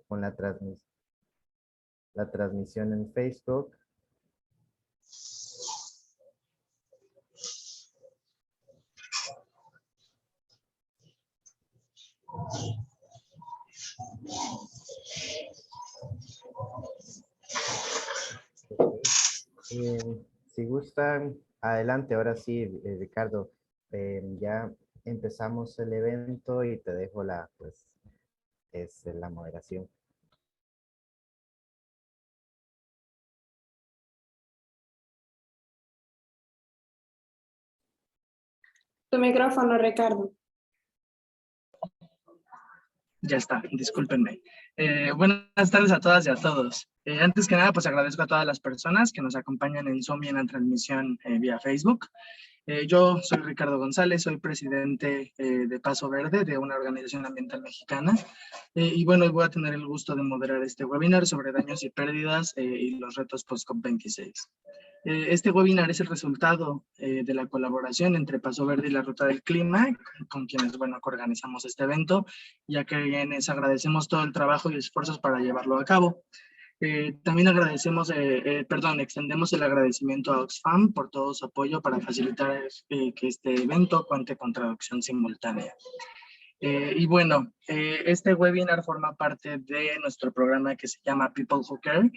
con la transmisión en Facebook. Si gustan, adelante, ahora sí, Ricardo, ya empezamos el evento y te dejo la moderación. Tu micrófono, Ricardo. Ya está, discúlpenme. Buenas tardes a todas y a todos. Antes que nada, pues agradezco a todas las personas que nos acompañan en Zoom y en la transmisión vía Facebook. Yo soy Ricardo González, soy presidente de Paso Verde, de una organización ambiental mexicana. Y bueno, voy a tener el gusto de moderar este webinar sobre daños y pérdidas y los retos post-COP26. Este webinar es el resultado de la colaboración entre Paso Verde y la Ruta del Clima, con quienes, bueno, organizamos este evento, ya que quienes agradecemos todo el trabajo y esfuerzos para llevarlo a cabo. También extendemos el agradecimiento a Oxfam por todo su apoyo para facilitar que este evento cuente con traducción simultánea. Y bueno, este webinar forma parte de nuestro programa que se llama People Who Care,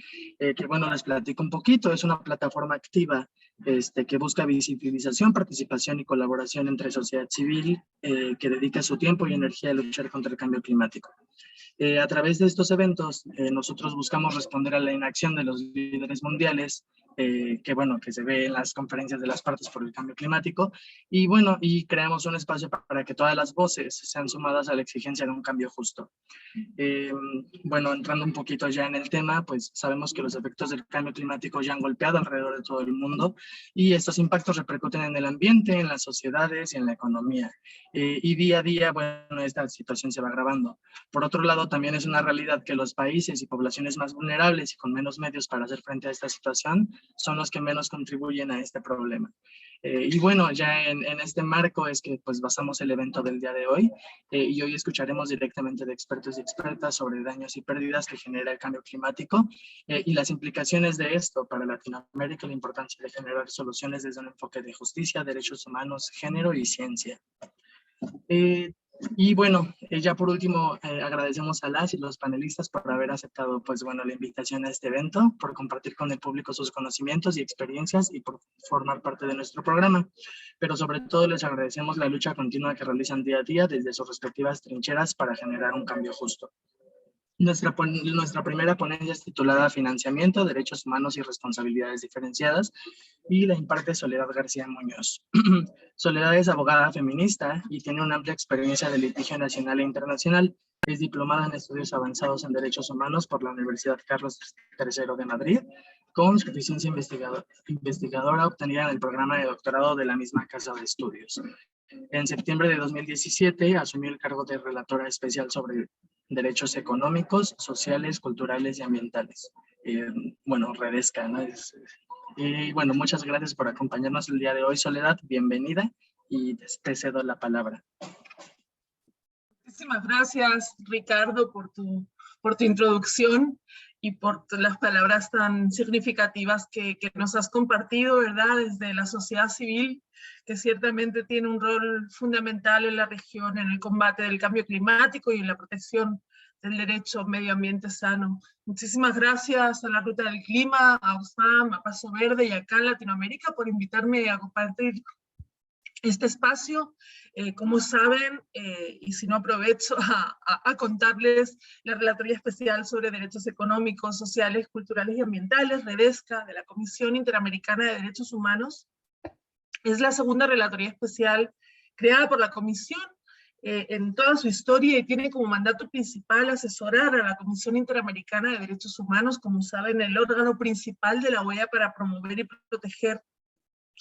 que bueno, les platico un poquito. Es una plataforma activa que busca visibilización, participación y colaboración entre sociedad civil que dedica su tiempo y energía a luchar contra el cambio climático. A través de estos eventos, nosotros buscamos responder a la inacción de los líderes mundiales, que se ve en las conferencias de las partes por el cambio climático, y creamos un espacio para que todas las voces sean sumadas a la exigencia de un cambio justo. Entrando un poquito ya en el tema, pues sabemos que los efectos del cambio climático ya han golpeado alrededor de todo el mundo, y estos impactos repercuten en el ambiente, en las sociedades y en la economía. Y día a día, bueno, esta situación se va agravando. Por otro lado, también es una realidad que los países y poblaciones más vulnerables y con menos medios para hacer frente a esta situación son los que menos contribuyen a este problema. Y bueno, ya en este marco es que pues basamos el evento del día de hoy, y hoy escucharemos directamente de expertos y expertas sobre daños y pérdidas que genera el cambio climático y las implicaciones de esto para Latinoamérica y la importancia de generar soluciones desde un enfoque de justicia, derechos humanos, género y ciencia. Y bueno, ya por último, agradecemos a las y los panelistas por haber aceptado, pues bueno, la invitación a este evento, por compartir con el público sus conocimientos y experiencias y por formar parte de nuestro programa. Pero sobre todo les agradecemos la lucha continua que realizan día a día desde sus respectivas trincheras para generar un cambio justo. Nuestra primera ponencia es titulada Financiamiento, Derechos Humanos y Responsabilidades Diferenciadas, y la imparte Soledad García Muñoz. Soledad es abogada feminista y tiene una amplia experiencia de litigio nacional e internacional. Es diplomada en estudios avanzados en derechos humanos por la Universidad Carlos III de Madrid, con suficiencia investigadora obtenida en el programa de doctorado de la misma casa de estudios. En septiembre de 2017 asumió el cargo de relatora especial sobre derechos económicos, sociales, culturales y ambientales. Redesca, ¿no? Y bueno, muchas gracias por acompañarnos el día de hoy, Soledad. Bienvenida y te cedo la palabra. Muchísimas gracias, Ricardo, por tu introducción y por las palabras tan significativas que nos has compartido, ¿verdad? Desde la sociedad civil, que ciertamente tiene un rol fundamental en la región, en el combate del cambio climático y en la protección del derecho a un medio ambiente sano. Muchísimas gracias a la Ruta del Clima, a Oxfam, a Paso Verde y acá en Latinoamérica por invitarme a compartir este espacio. Como saben, y si no aprovecho a contarles, la Relatoría Especial sobre Derechos Económicos, Sociales, Culturales y Ambientales, REDESCA, de la Comisión Interamericana de Derechos Humanos, es la segunda relatoría especial creada por la Comisión en toda su historia y tiene como mandato principal asesorar a la Comisión Interamericana de Derechos Humanos, como saben, el órgano principal de la OEA para promover y proteger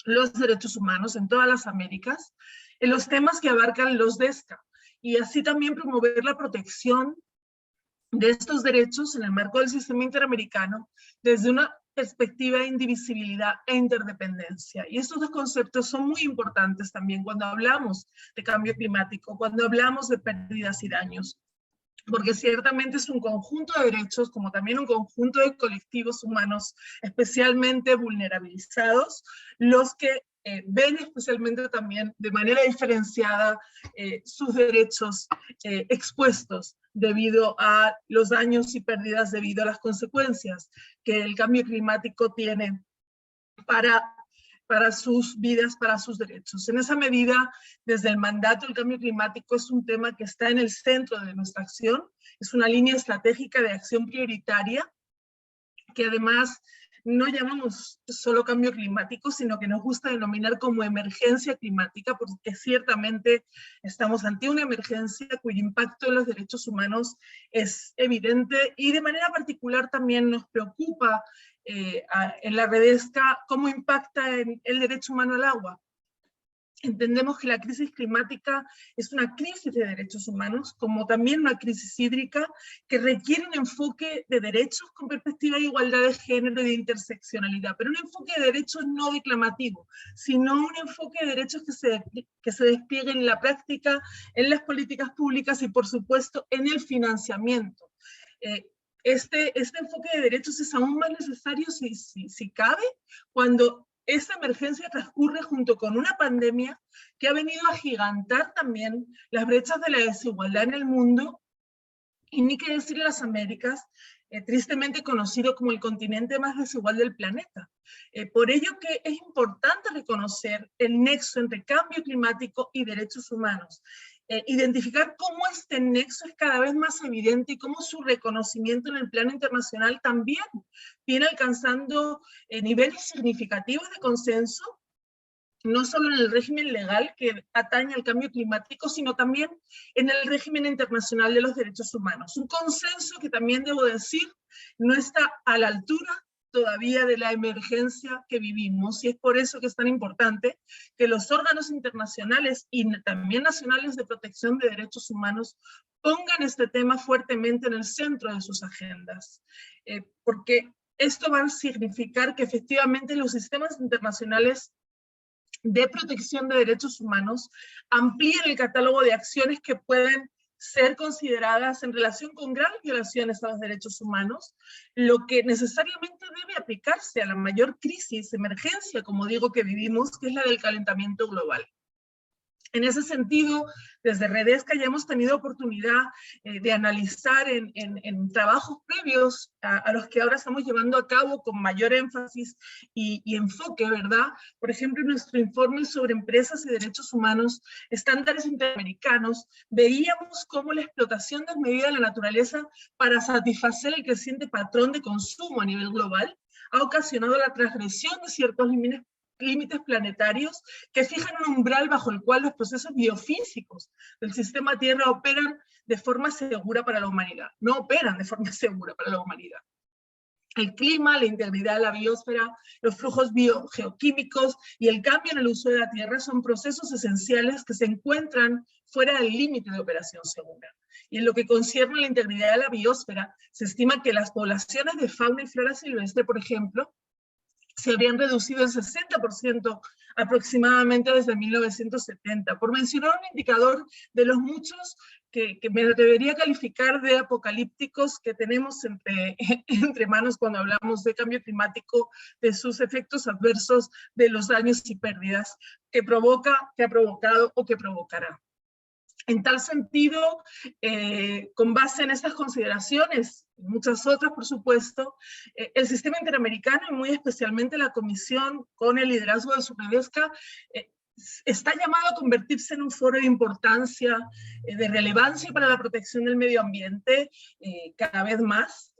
los derechos humanos en todas las Américas, en los temas que abarcan los DESCA, y así también promover la protección de estos derechos en el marco del sistema interamericano desde una perspectiva de indivisibilidad e interdependencia. Y estos dos conceptos son muy importantes también cuando hablamos de cambio climático, cuando hablamos de pérdidas y daños. porque ciertamente es un conjunto de derechos, como también un conjunto de colectivos humanos especialmente vulnerabilizados, los que ven especialmente también de manera diferenciada sus derechos expuestos debido a los daños y pérdidas debido a las consecuencias que el cambio climático tiene para sus vidas, para sus derechos. En esa medida, desde el mandato, el cambio climático es un tema que está en el centro de nuestra acción, es una línea estratégica de acción prioritaria, que además no llamamos solo cambio climático, sino que nos gusta denominar como emergencia climática, porque ciertamente estamos ante una emergencia cuyo impacto en los derechos humanos es evidente, y de manera particular también nos preocupa en la Redesca cómo impacta en el derecho humano al agua. Entendemos que la crisis climática es una crisis de derechos humanos, como también una crisis hídrica, que requiere un enfoque de derechos con perspectiva de igualdad de género y de interseccionalidad, pero un enfoque de derechos no declamativo, sino un enfoque de derechos que se despliegue en la práctica, en las políticas públicas y, por supuesto, en el financiamiento. Este enfoque de derechos es aún más necesario, si cabe, cuando esta emergencia transcurre junto con una pandemia que ha venido a agigantar también las brechas de la desigualdad en el mundo, y ni qué decir en las Américas, tristemente conocido como el continente más desigual del planeta. Por ello que es importante reconocer el nexo entre cambio climático y derechos humanos. Identificar cómo este nexo es cada vez más evidente y cómo su reconocimiento en el plano internacional también viene alcanzando niveles significativos de consenso, no solo en el régimen legal que atañe al cambio climático, sino también en el régimen internacional de los derechos humanos. Un consenso que también, debo decir, no está a la altura todavía de la emergencia que vivimos, y es por eso que es tan importante que los órganos internacionales y también nacionales de protección de derechos humanos pongan este tema fuertemente en el centro de sus agendas, porque esto va a significar que efectivamente los sistemas internacionales de protección de derechos humanos amplíen el catálogo de acciones que pueden ser consideradas en relación con graves violaciones a los derechos humanos, lo que necesariamente debe aplicarse a la mayor crisis, emergencia, como digo, que vivimos, que es la del calentamiento global. En ese sentido, desde Redesca ya hemos tenido oportunidad de analizar en trabajos previos a los que ahora estamos llevando a cabo con mayor énfasis y enfoque, ¿verdad? Por ejemplo, en nuestro informe sobre empresas y derechos humanos, estándares interamericanos, veíamos cómo la explotación desmedida de la naturaleza para satisfacer el creciente patrón de consumo a nivel global ha ocasionado la transgresión de ciertos límites planetarios que fijan un umbral bajo el cual los procesos biofísicos del sistema Tierra operan de forma segura para la humanidad. No operan de forma segura para la humanidad. El clima, la integridad de la biosfera, los flujos biogeoquímicos y el cambio en el uso de la Tierra son procesos esenciales que se encuentran fuera del límite de operación segura. Y en lo que concierne a la integridad de la biosfera, se estima que las poblaciones de fauna y flora silvestre, por ejemplo, se habrían reducido en 60% aproximadamente desde 1970, por mencionar un indicador de los muchos que me debería calificar de apocalípticos que tenemos entre manos cuando hablamos de cambio climático, de sus efectos adversos, de los daños y pérdidas que provoca, que ha provocado o que provocará. En tal sentido, con base en estas consideraciones, y muchas otras, por supuesto, el sistema interamericano, y muy especialmente la Comisión, con el liderazgo de su Redesca, está llamado a convertirse en un foro de importancia, de relevancia para la protección del medio ambiente, cada vez más.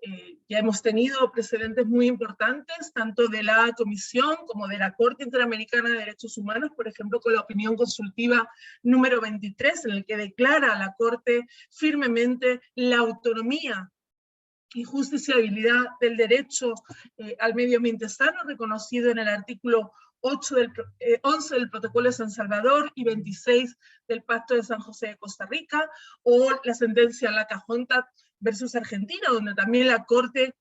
Ya hemos tenido precedentes muy importantes, tanto de la Comisión como de la Corte Interamericana de Derechos Humanos, por ejemplo, con la opinión consultiva número 23, en el que declara a la Corte firmemente la autonomía y justiciabilidad del derecho al medio ambiente sano, reconocido en el artículo 11 del Protocolo de San Salvador y 26 del Pacto de San José de Costa Rica, o la sentencia Lacajonta versus Argentina, donde también la Corte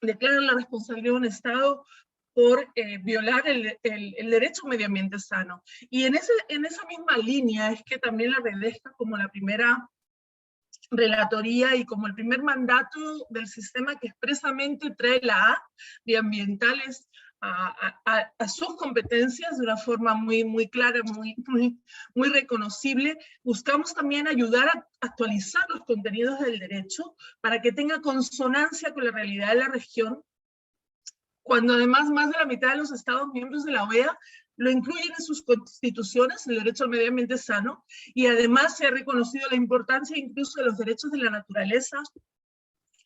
declara la responsabilidad de un Estado por violar el derecho a un medio ambiente sano. Y en esa misma línea es que también la Redesca, como la primera relatoría y como el primer mandato del sistema que expresamente trae la A de ambientales a sus competencias de una forma muy clara, muy reconocible. Buscamos también ayudar a actualizar los contenidos del derecho para que tenga consonancia con la realidad de la región, cuando además más de la mitad de los Estados miembros de la OEA lo incluyen en sus constituciones, el derecho al medio ambiente sano, y además se ha reconocido la importancia incluso de los derechos de la naturaleza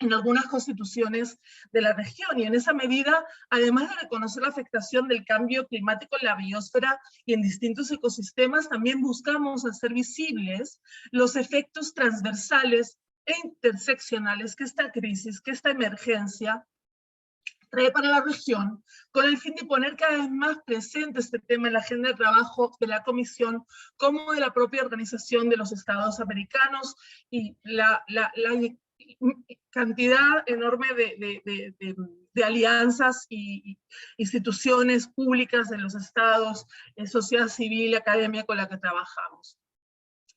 en algunas constituciones de la región, y en esa medida, además de reconocer la afectación del cambio climático en la biosfera y en distintos ecosistemas, también buscamos hacer visibles los efectos transversales e interseccionales que esta crisis, que esta emergencia trae para la región, con el fin de poner cada vez más presente este tema en la agenda de trabajo de la Comisión, como de la propia Organización de los Estados Americanos, y la cantidad enorme de alianzas y instituciones públicas de los estados, sociedad civil, academia con la que trabajamos.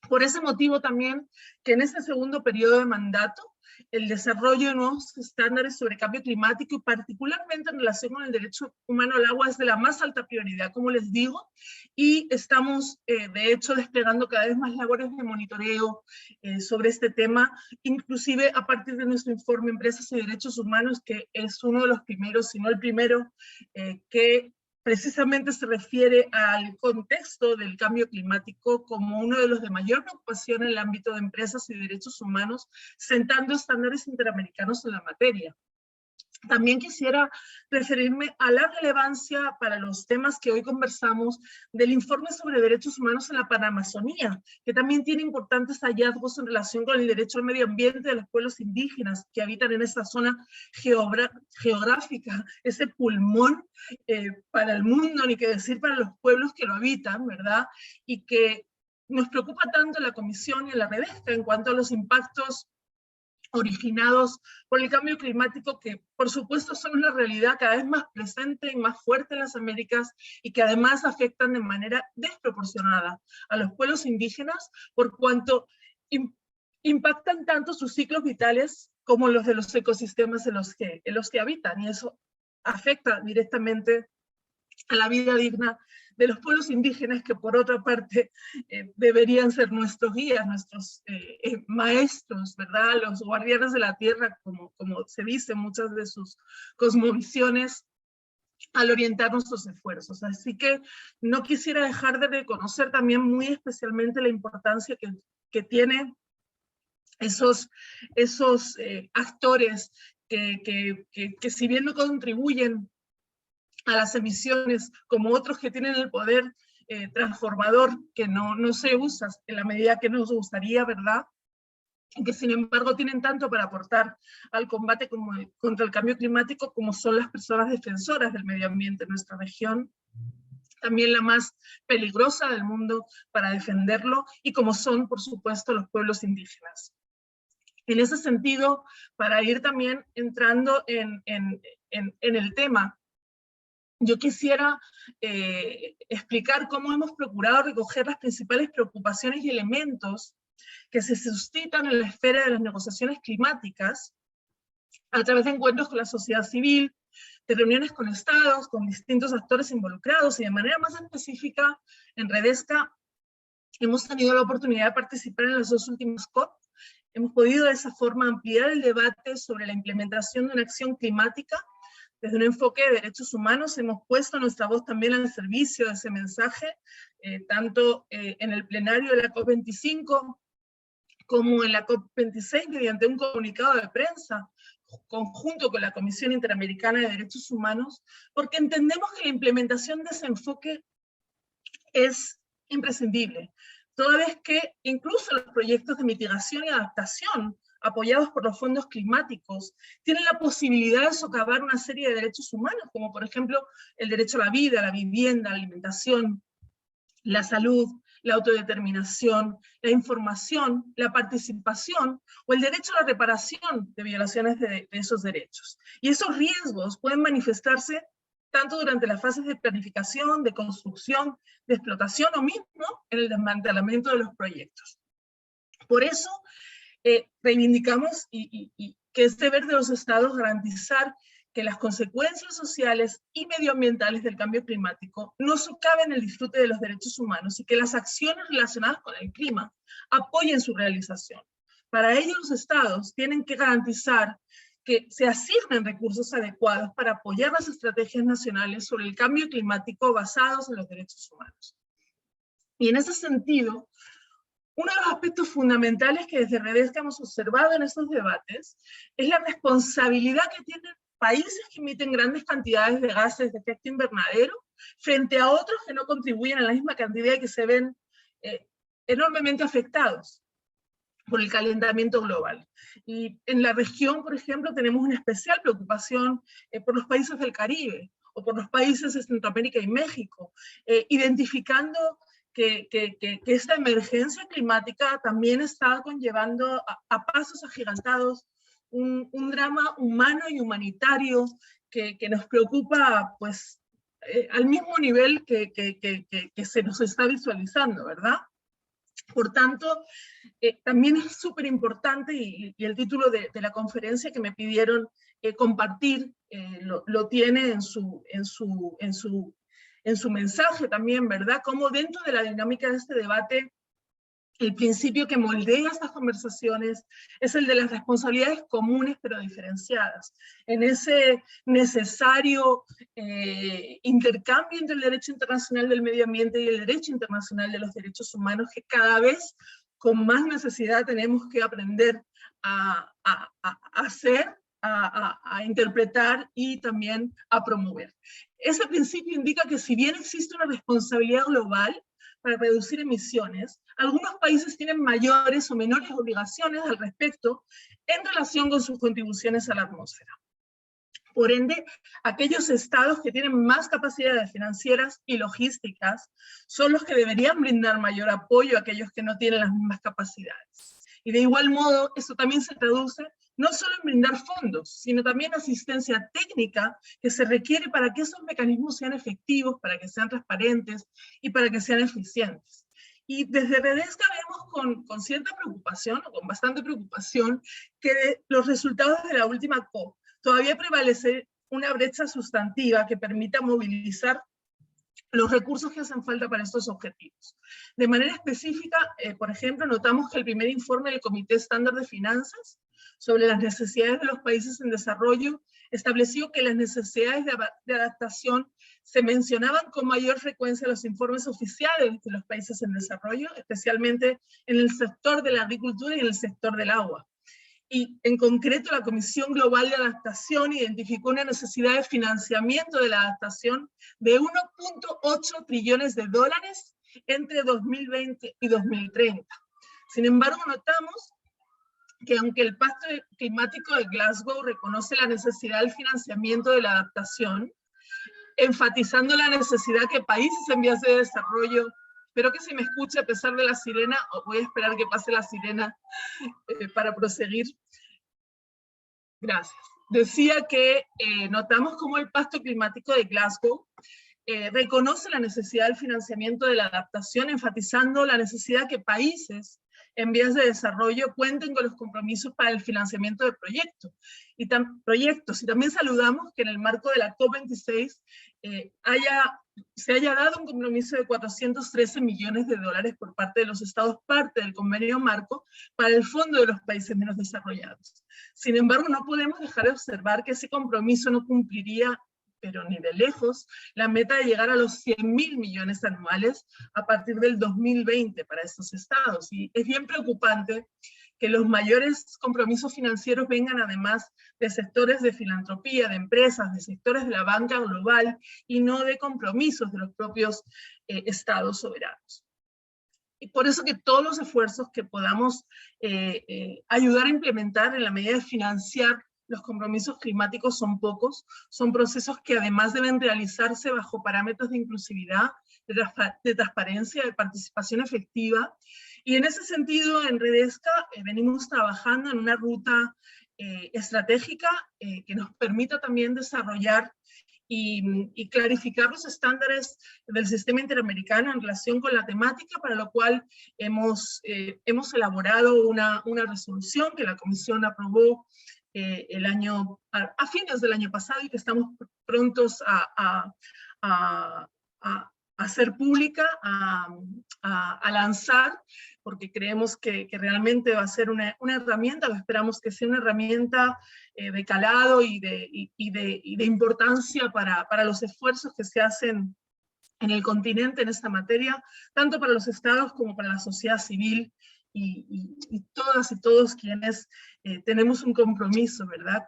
Por ese motivo también, que en este segundo periodo de mandato, el desarrollo de nuevos estándares sobre cambio climático y particularmente en relación con el derecho humano al agua es de la más alta prioridad, como les digo, y estamos de hecho desplegando cada vez más labores de monitoreo sobre este tema, inclusive a partir de nuestro informe Empresas y Derechos Humanos, que es uno de los primeros, si no el primero, que precisamente se refiere al contexto del cambio climático como uno de los de mayor preocupación en el ámbito de empresas y derechos humanos, sentando estándares interamericanos en la materia. También quisiera referirme a la relevancia para los temas que hoy conversamos del informe sobre derechos humanos en la Panamazonía, que también tiene importantes hallazgos en relación con el derecho al medio ambiente de los pueblos indígenas que habitan en esa zona geográfica, ese pulmón para el mundo, ni que decir para los pueblos que lo habitan, ¿verdad? Y que nos preocupa tanto en la Comisión y en la Redesca en cuanto a los impactos originados por el cambio climático, que por supuesto son una realidad cada vez más presente y más fuerte en las Américas, y que además afectan de manera desproporcionada a los pueblos indígenas, por cuanto impactan tanto sus ciclos vitales como los de los ecosistemas en los que habitan, y eso afecta directamente a la vida digna de los pueblos indígenas, que por otra parte deberían ser nuestros guías, nuestros maestros, ¿verdad? Los guardianes de la tierra, como se dice en muchas de sus cosmovisiones, al orientar nuestros esfuerzos. Así que no quisiera dejar de reconocer también muy especialmente la importancia que tiene esos actores que si bien no contribuyen a las emisiones, como otros que tienen el poder transformador, que no se usa en la medida que nos gustaría, ¿verdad? Y que sin embargo tienen tanto para aportar al combate contra el cambio climático, como son las personas defensoras del medio ambiente en nuestra región, también la más peligrosa del mundo para defenderlo, y como son, por supuesto, los pueblos indígenas. En ese sentido, para ir también entrando en el tema, yo quisiera explicar cómo hemos procurado recoger las principales preocupaciones y elementos que se suscitan en la esfera de las negociaciones climáticas a través de encuentros con la sociedad civil, de reuniones con estados, con distintos actores involucrados, y de manera más específica en Redesca hemos tenido la oportunidad de participar en las dos últimas COP. Hemos podido de esa forma ampliar el debate sobre la implementación de una acción climática desde un enfoque de derechos humanos. Hemos puesto nuestra voz también al servicio de ese mensaje, tanto en el plenario de la COP25 como en la COP26, mediante un comunicado de prensa conjunto con la Comisión Interamericana de Derechos Humanos, porque entendemos que la implementación de ese enfoque es imprescindible, toda vez que incluso los proyectos de mitigación y adaptación apoyados por los fondos climáticos, tienen la posibilidad de socavar una serie de derechos humanos, como por ejemplo el derecho a la vida, a la vivienda, a la alimentación, la salud, la autodeterminación, la información, la participación o el derecho a la reparación de violaciones de esos derechos. Y esos riesgos pueden manifestarse tanto durante las fases de planificación, de construcción, de explotación o mismo en el desmantelamiento de los proyectos. Por eso, reivindicamos y que es deber de los estados garantizar que las consecuencias sociales y medioambientales del cambio climático no socaven el disfrute de los derechos humanos y que las acciones relacionadas con el clima apoyen su realización. Para ello, los estados tienen que garantizar que se asignen recursos adecuados para apoyar las estrategias nacionales sobre el cambio climático basados en los derechos humanos. Y en ese sentido, uno de los aspectos fundamentales que desde Redesca hemos observado en estos debates es la responsabilidad que tienen países que emiten grandes cantidades de gases de efecto invernadero frente a otros que no contribuyen a la misma cantidad y que se ven enormemente afectados por el calentamiento global. Y en la región, por ejemplo, tenemos una especial preocupación por los países del Caribe o por los países de Centroamérica y México, identificando que esta emergencia climática también está conllevando a pasos agigantados un drama humano y humanitario que nos preocupa pues, al mismo nivel que se nos está visualizando, ¿verdad? Por tanto, también es súper importante, y el título de la conferencia que me pidieron compartir lo tiene en su mensaje también, ¿verdad? Como dentro de la dinámica de este debate, el principio que moldea estas conversaciones es el de las responsabilidades comunes pero diferenciadas. En ese necesario intercambio entre el derecho internacional del medio ambiente y el derecho internacional de los derechos humanos, que cada vez con más necesidad tenemos que aprender a hacer, a interpretar y también a promover. Ese principio indica que si bien existe una responsabilidad global para reducir emisiones, algunos países tienen mayores o menores obligaciones al respecto en relación con sus contribuciones a la atmósfera. Por ende, aquellos estados que tienen más capacidades financieras y logísticas son los que deberían brindar mayor apoyo a aquellos que no tienen las mismas capacidades. Y de igual modo, eso también se traduce no solo en brindar fondos, sino también asistencia técnica que se requiere para que esos mecanismos sean efectivos, para que sean transparentes y para que sean eficientes. Y desde Redesca vemos con cierta preocupación, o con bastante preocupación, que los resultados de la última COP todavía prevalece una brecha sustantiva que permita movilizar los recursos que hacen falta para estos objetivos. De manera específica, por ejemplo, notamos que el primer informe del Comité Estándar de Finanzas sobre las necesidades de los países en desarrollo estableció que las necesidades de adaptación se mencionaban con mayor frecuencia en los informes oficiales de los países en desarrollo, especialmente en el sector de la agricultura y en el sector del agua. Y en concreto la Comisión Global de Adaptación identificó una necesidad de financiamiento de la adaptación de 1.8 trillones de dólares entre 2020 y 2030. Sin embargo, notamos que aunque el Pacto Climático de Glasgow reconoce la necesidad del financiamiento de la adaptación, enfatizando la necesidad que países en vías de desarrollo, espero que se me escuche a pesar de la sirena, o voy a esperar que pase la sirena para proseguir. Gracias. Decía que notamos cómo el Pacto Climático de Glasgow reconoce la necesidad del financiamiento de la adaptación, enfatizando la necesidad que países en vías de desarrollo cuenten con los compromisos para el financiamiento de proyectos. Y también saludamos que en el marco de la COP26 se haya dado un compromiso de 413 millones de dólares por parte de los estados parte del convenio marco para el Fondo de los Países Menos Desarrollados. Sin embargo, no podemos dejar de observar que ese compromiso no cumpliría, pero ni de lejos, la meta de llegar a los 100.000 millones anuales a partir del 2020 para estos estados. Y es bien preocupante que los mayores compromisos financieros vengan además de sectores de filantropía, de empresas, de sectores de la banca global, y no de compromisos de los propios estados soberanos. Y por eso que todos los esfuerzos que podamos ayudar a implementar en la medida de financiar los compromisos climáticos son pocos, son procesos que además deben realizarse bajo parámetros de inclusividad, de transparencia, de participación efectiva. Y en ese sentido, en Redesca venimos trabajando en una ruta estratégica que nos permita también desarrollar y clarificar los estándares del sistema interamericano en relación con la temática, para lo cual hemos elaborado una resolución que la Comisión aprobó a fines del año pasado y que estamos prontos a hacer pública, a lanzar, porque creemos que realmente va a ser una herramienta, o esperamos que sea una herramienta de calado y de importancia para los esfuerzos que se hacen en el continente en esta materia, tanto para los estados como para la sociedad civil y todas y todos quienes tenemos un compromiso, ¿verdad?,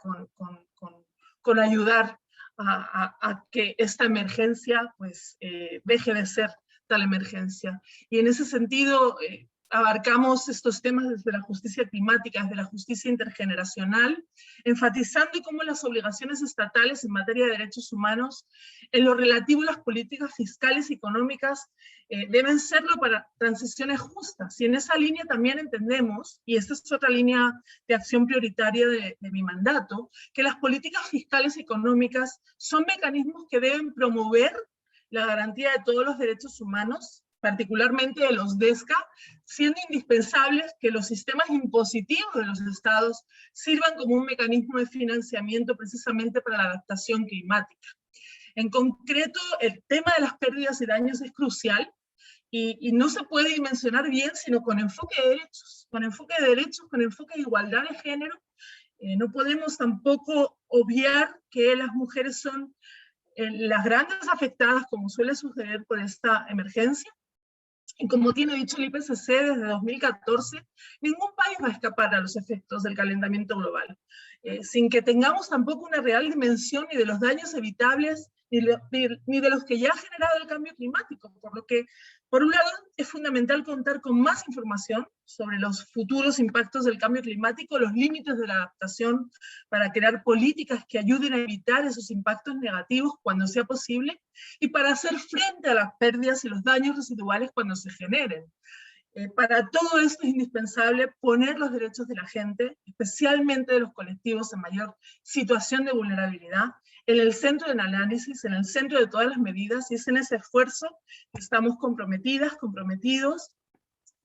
con ayudar a que esta emergencia pues deje de ser tal emergencia. Y en ese sentido abarcamos estos temas desde la justicia climática, desde la justicia intergeneracional, enfatizando cómo las obligaciones estatales en materia de derechos humanos, en lo relativo a las políticas fiscales y económicas, deben serlo para transiciones justas. Y en esa línea también entendemos, y esta es otra línea de acción prioritaria de mi mandato, que las políticas fiscales y económicas son mecanismos que deben promover la garantía de todos los derechos humanos, particularmente de los DESCA, siendo indispensables que los sistemas impositivos de los estados sirvan como un mecanismo de financiamiento precisamente para la adaptación climática. En concreto, el tema de las pérdidas y daños es crucial y no se puede dimensionar bien sino con enfoque de derechos, con enfoque de igualdad de género. No podemos tampoco obviar que las mujeres son las grandes afectadas, como suele suceder por esta emergencia. Y como tiene dicho el IPCC desde 2014, ningún país va a escapar a los efectos del calentamiento global, sin que tengamos tampoco una real dimensión ni de los daños evitables, ni de los que ya ha generado el cambio climático, por lo que, por un lado, es fundamental contar con más información sobre los futuros impactos del cambio climático, los límites de la adaptación, para crear políticas que ayuden a evitar esos impactos negativos cuando sea posible, y para hacer frente a las pérdidas y los daños residuales cuando se generen. Para todo esto es indispensable poner los derechos de la gente, especialmente de los colectivos en mayor situación de vulnerabilidad, en el centro del análisis, en el centro de todas las medidas, y es en ese esfuerzo que estamos comprometidos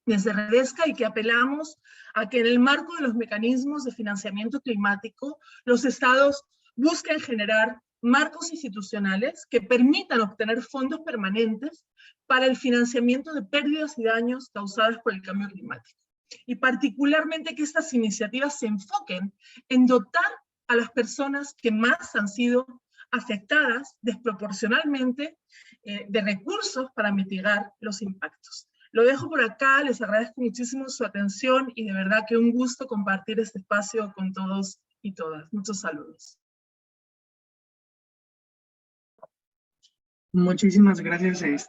desde Redesca, y que apelamos a que en el marco de los mecanismos de financiamiento climático, los estados busquen generar marcos institucionales que permitan obtener fondos permanentes para el financiamiento de pérdidas y daños causados por el cambio climático. Y particularmente que estas iniciativas se enfoquen en dotar a las personas que más han sido afectadas desproporcionalmente de recursos para mitigar los impactos. Lo dejo por acá, les agradezco muchísimo su atención y de verdad que un gusto compartir este espacio con todos y todas. Muchos saludos. Muchísimas gracias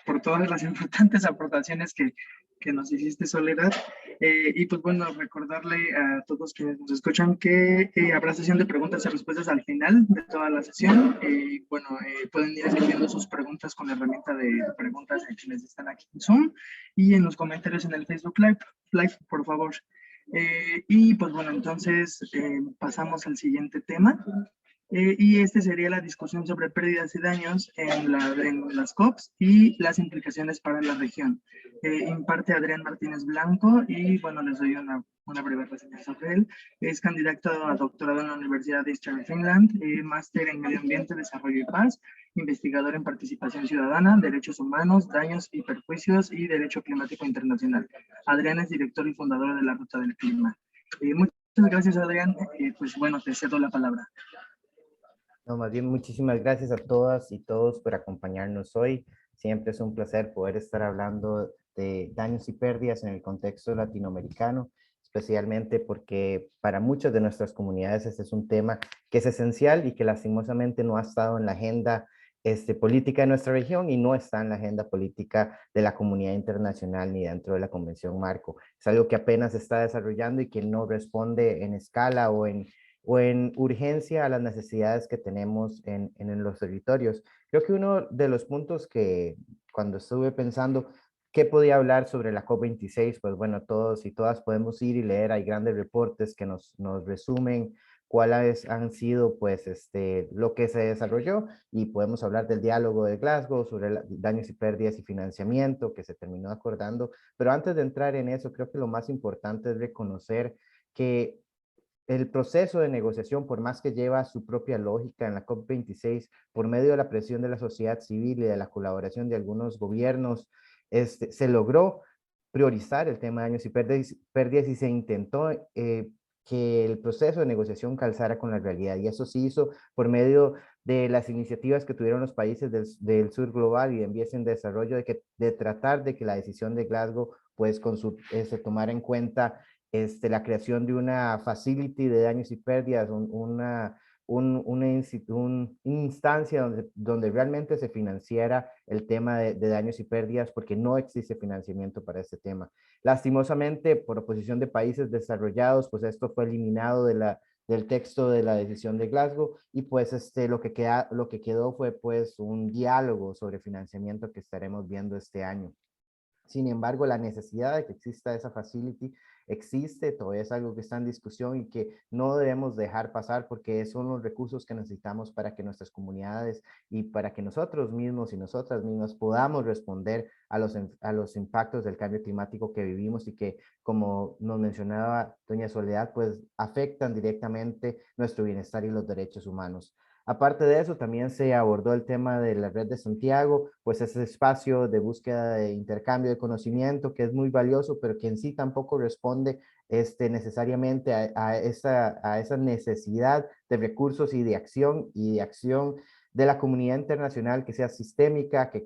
por todas las importantes aportaciones que nos hiciste, Soledad. Y pues bueno, recordarle a todos quienes nos escuchan que habrá sesión de preguntas y respuestas al final de toda la sesión. Pueden ir escribiendo sus preguntas con la herramienta de preguntas de quienes están aquí en Zoom y en los comentarios en el Facebook Live, por favor. Y pues bueno, entonces pasamos al siguiente tema. Y este sería la discusión sobre pérdidas y daños en las COPs y las implicaciones para la región. Imparte Adrián Martínez Blanco y bueno, les doy una breve reseña sobre él. Es candidato a doctorado en la Universidad de Eastern Finland, máster en Medio Ambiente, Desarrollo y Paz, investigador en Participación Ciudadana, Derechos Humanos, Daños y Perjuicios y Derecho Climático Internacional. Adrián es director y fundador de la Ruta del Clima. Muchas gracias, Adrián. Pues bueno, te cedo la palabra. No, más bien muchísimas gracias a todas y todos por acompañarnos hoy. Siempre es un placer poder estar hablando de daños y pérdidas en el contexto latinoamericano, especialmente porque para muchas de nuestras comunidades este es un tema que es esencial y que lastimosamente no ha estado en la agenda política de nuestra región y no está en la agenda política de la comunidad internacional ni dentro de la Convención Marco. Es algo que apenas se está desarrollando y que no responde en escala o en urgencia a las necesidades que tenemos en los territorios. Creo que uno de los puntos que cuando estuve pensando qué podía hablar sobre la COP26, pues bueno, todos y todas podemos ir y leer, hay grandes reportes que nos resumen cuáles han sido pues lo que se desarrolló, y podemos hablar del diálogo de Glasgow sobre daños y pérdidas y financiamiento que se terminó acordando. Pero antes de entrar en eso, creo que lo más importante es reconocer que el proceso de negociación, por más que lleva su propia lógica en la COP26, por medio de la presión de la sociedad civil y de la colaboración de algunos gobiernos, se logró priorizar el tema de daños y pérdidas, y se intentó que el proceso de negociación calzara con la realidad. Y eso se hizo por medio de las iniciativas que tuvieron los países del sur global y de en desarrollo, de tratar de que la decisión de Glasgow pues se tomara en cuenta la creación de una facility de daños y pérdidas, una instancia donde realmente se financiara el tema de daños y pérdidas, porque no existe financiamiento para este tema. Lastimosamente, por oposición de países desarrollados, pues esto fue eliminado del texto de la decisión de Glasgow, y pues lo que quedó fue pues un diálogo sobre financiamiento que estaremos viendo este año. Sin embargo, la necesidad de que exista esa facility existe, todavía es algo que está en discusión y que no debemos dejar pasar, porque son los recursos que necesitamos para que nuestras comunidades y para que nosotros mismos y nosotras mismas podamos responder a los impactos del cambio climático que vivimos y que, como nos mencionaba doña Soledad, pues afectan directamente nuestro bienestar y los derechos humanos. Aparte de eso, también se abordó el tema de la Red de Santiago, pues ese espacio de búsqueda de intercambio de conocimiento que es muy valioso, pero que en sí tampoco responde necesariamente a esa necesidad de recursos y de acción de la comunidad internacional que sea sistémica, que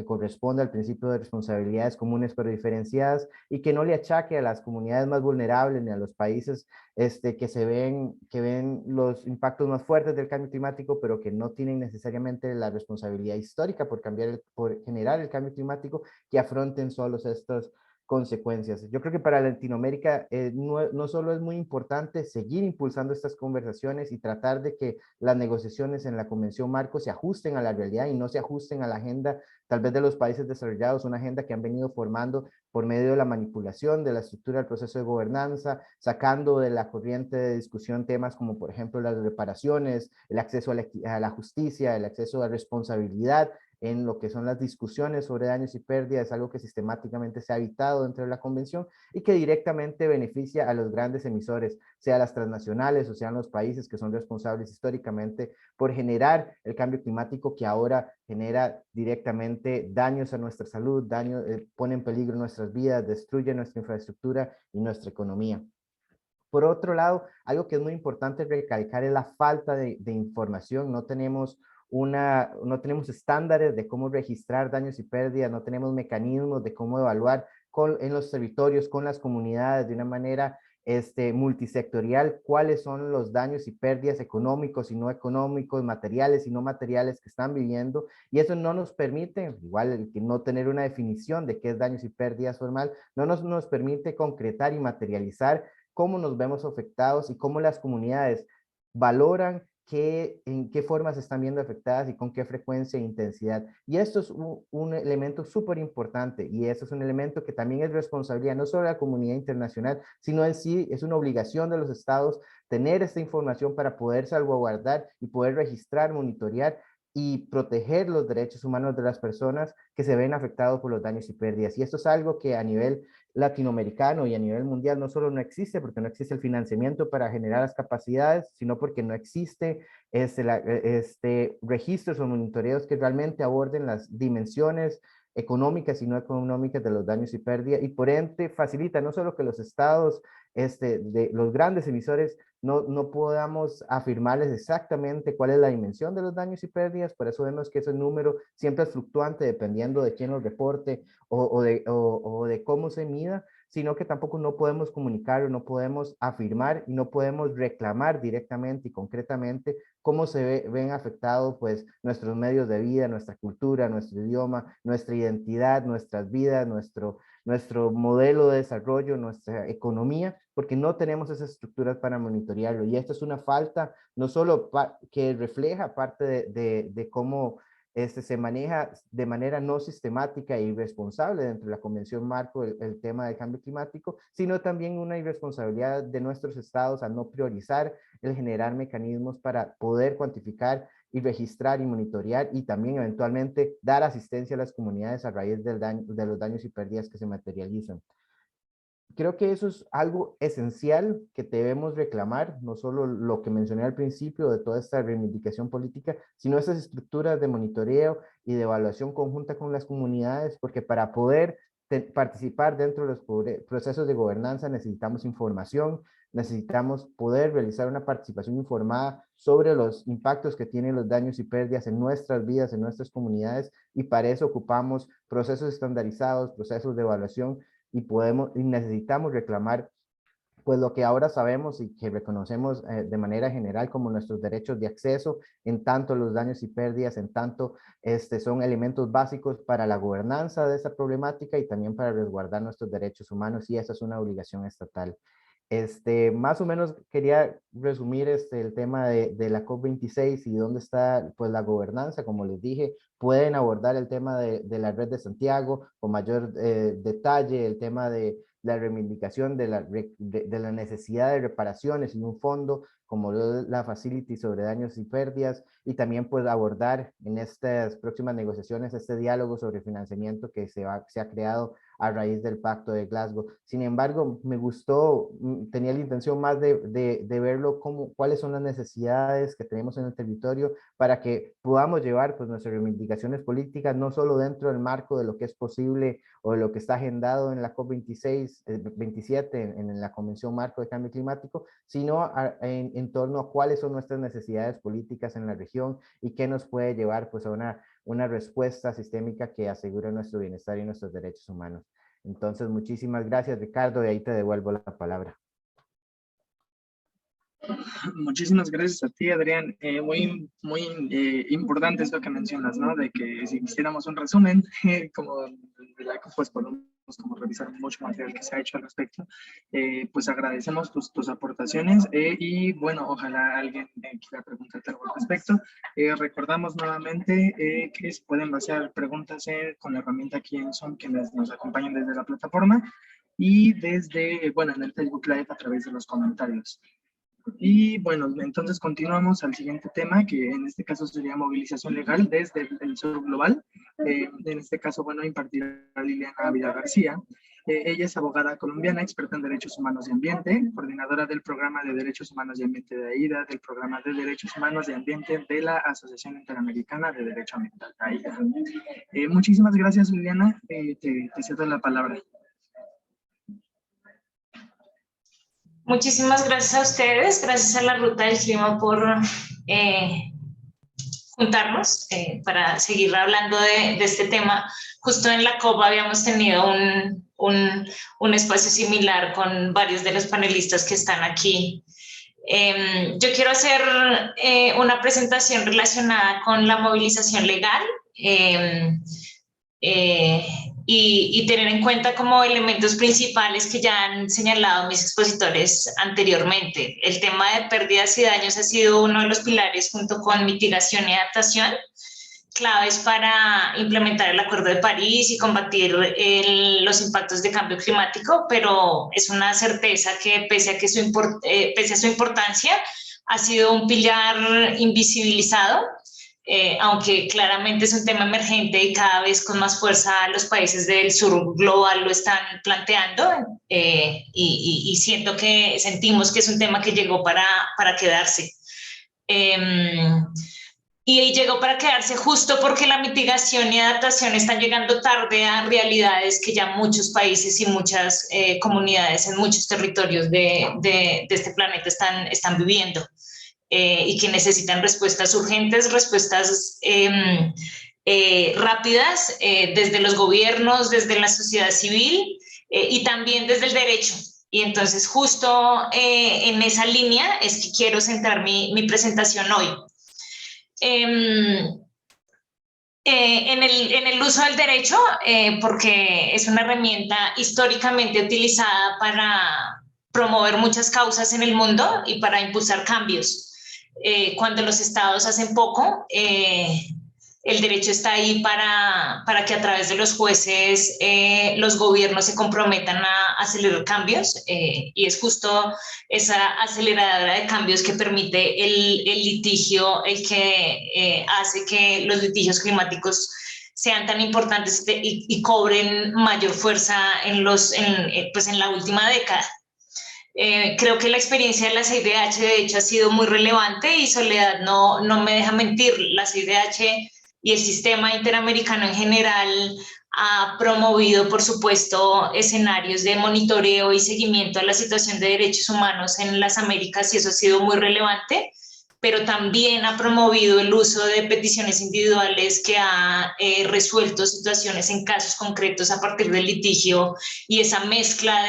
corresponda al principio de responsabilidades comunes pero diferenciadas, y que no le achaque a las comunidades más vulnerables ni a los países que ven los impactos más fuertes del cambio climático, pero que no tienen necesariamente la responsabilidad histórica por generar el cambio climático, que afronten solos estas consecuencias. Yo creo que para Latinoamérica no solo es muy importante seguir impulsando estas conversaciones y tratar de que las negociaciones en la Convención Marco se ajusten a la realidad y no se ajusten a la agenda tal vez de los países desarrollados, una agenda que han venido formando por medio de la manipulación de la estructura del proceso de gobernanza, sacando de la corriente de discusión temas como por ejemplo las reparaciones, el acceso a la justicia, el acceso a responsabilidad en lo que son las discusiones sobre daños y pérdidas, es algo que sistemáticamente se ha evitado dentro de la convención y que directamente beneficia a los grandes emisores, sea las transnacionales o sean los países que son responsables históricamente por generar el cambio climático, que ahora genera directamente daños a nuestra salud, pone en peligro nuestras vidas, destruye nuestra infraestructura y nuestra economía. Por otro lado, algo que es muy importante recalcar es la falta de información. No tenemos estándares de cómo registrar daños y pérdidas, no tenemos mecanismos de cómo evaluar en los territorios, con las comunidades, de una manera multisectorial, cuáles son los daños y pérdidas económicos y no económicos, materiales y no materiales que están viviendo, y eso no nos permite, igual el que no tener una definición de qué es daños y pérdidas formal, no nos permite concretar y materializar cómo nos vemos afectados y cómo las comunidades valoran en qué formas se están viendo afectadas y con qué frecuencia e intensidad. Y esto es un elemento súper importante, y eso es un elemento que también es responsabilidad no solo de la comunidad internacional, sino en sí es una obligación de los estados tener esta información para poder salvaguardar y poder registrar, monitorear y proteger los derechos humanos de las personas que se ven afectados por los daños y pérdidas. Y esto es algo que a nivel latinoamericano y a nivel mundial no solo no existe porque no existe el financiamiento para generar las capacidades, sino porque no existe registros o monitoreos que realmente aborden las dimensiones económicas y no económicas de los daños y pérdidas, y por ende facilita no solo que los estados, de los grandes emisores, no podamos afirmarles exactamente cuál es la dimensión de los daños y pérdidas. Por eso vemos que ese número siempre es fluctuante dependiendo de quién lo reporte o de cómo se mida, sino que tampoco no podemos comunicar o no podemos afirmar y no podemos reclamar directamente y concretamente cómo ven afectados pues nuestros medios de vida, nuestra cultura, nuestro idioma, nuestra identidad, nuestras vidas, nuestro modelo de desarrollo, nuestra economía, porque no tenemos esas estructuras para monitorearlo. Y esto es una falta no solo que refleja parte de cómo se maneja de manera no sistemática e irresponsable dentro de la Convención Marco el tema del cambio climático, sino también una irresponsabilidad de nuestros estados a no priorizar el generar mecanismos para poder cuantificar y registrar y monitorear y también eventualmente dar asistencia a las comunidades a raíz del daño, de los daños y pérdidas que se materializan. Creo que eso es algo esencial que debemos reclamar, no solo lo que mencioné al principio de toda esta reivindicación política, sino esas estructuras de monitoreo y de evaluación conjunta con las comunidades, porque para poder participar dentro de los procesos de gobernanza necesitamos información, necesitamos poder realizar una participación informada sobre los impactos que tienen los daños y pérdidas en nuestras vidas, en nuestras comunidades, y para eso ocupamos procesos estandarizados, procesos de evaluación, y necesitamos reclamar pues lo que ahora sabemos y que reconocemos de manera general como nuestros derechos de acceso, en tanto los daños y pérdidas, en tanto son elementos básicos para la gobernanza de esa problemática y también para resguardar nuestros derechos humanos, y esa es una obligación estatal. Más o menos quería resumir el tema de la COP26 y dónde está pues la gobernanza. Como les dije, pueden abordar el tema de la red de Santiago con mayor detalle, el tema de la reivindicación de la necesidad de reparaciones y un fondo como la Facility sobre daños y pérdidas, y también pues abordar en estas próximas negociaciones este diálogo sobre financiamiento que se ha creado a raíz del Pacto de Glasgow. Sin embargo, me gustó, tenía la intención más de verlo como cuáles son las necesidades que tenemos en el territorio para que podamos llevar pues nuestras reivindicaciones políticas no solo dentro del marco de lo que es posible o de lo que está agendado en la COP26, 27 en la Convención Marco de Cambio Climático, sino en torno a cuáles son nuestras necesidades políticas en la región y qué nos puede llevar pues a una respuesta sistémica que asegure nuestro bienestar y nuestros derechos humanos. Entonces, muchísimas gracias, Ricardo, y ahí te devuelvo la palabra. Muchísimas gracias a ti, Adrián. Muy importante esto que mencionas, ¿no? De que si hiciéramos un resumen, como de la que pues podemos como revisar mucho material que se ha hecho al respecto, pues agradecemos tus aportaciones y bueno, ojalá alguien quiera preguntarte algo al respecto. Recordamos nuevamente que se pueden hacer preguntas con la herramienta aquí en Zoom, quienes nos acompañan desde la plataforma y desde, bueno, en el Facebook Live a través de los comentarios. Y bueno, entonces continuamos al siguiente tema, que en este caso sería movilización legal desde el sur global. En este caso, bueno, impartirá Liliana Ávila García. Ella es abogada colombiana, experta en derechos humanos y ambiente, coordinadora del programa de derechos humanos y ambiente de AIDA, del programa de derechos humanos y ambiente de la Asociación Interamericana de Derecho Ambiental, AIDA. Muchísimas gracias, Liliana. Te cedo la palabra. Muchísimas gracias a ustedes, gracias a la Ruta del Clima por juntarnos para seguir hablando de este tema. Justo en la COP habíamos tenido un espacio similar con varios de los panelistas que están aquí. Yo quiero hacer una presentación relacionada con la movilización legal y tener en cuenta como elementos principales que ya han señalado mis expositores anteriormente. El tema de pérdidas y daños ha sido uno de los pilares, junto con mitigación y adaptación, claves para implementar el Acuerdo de París y combatir los impactos de cambio climático, pero es una certeza que pese a su importancia, ha sido un pilar invisibilizado, aunque claramente es un tema emergente y cada vez con más fuerza los países del sur global lo están planteando, y siento que sentimos que es un tema que llegó para quedarse. Y llegó para quedarse justo porque la mitigación y adaptación están llegando tarde a realidades que ya muchos países y muchas comunidades en muchos territorios de este planeta están viviendo. Y que necesitan respuestas urgentes, respuestas rápidas desde los gobiernos, desde la sociedad civil y también desde el derecho. Y entonces justo en esa línea es que quiero centrar mi presentación hoy. En el uso del derecho, porque es una herramienta históricamente utilizada para promover muchas causas en el mundo y para impulsar cambios. Cuando los estados hacen poco, El derecho está ahí para que a través de los jueces los gobiernos se comprometan a acelerar cambios y es justo esa aceleradora de cambios que permite el litigio, el que hace que los litigios climáticos sean tan importantes y cobren mayor fuerza pues en la última década. Creo que la experiencia de la CIDH de hecho ha sido muy relevante y Soledad no me deja mentir, la CIDH y el sistema interamericano en general ha promovido, por supuesto, escenarios de monitoreo y seguimiento a la situación de derechos humanos en las Américas y eso ha sido muy relevante, pero también ha promovido el uso de peticiones individuales que ha resuelto situaciones en casos concretos a partir del litigio y esa mezcla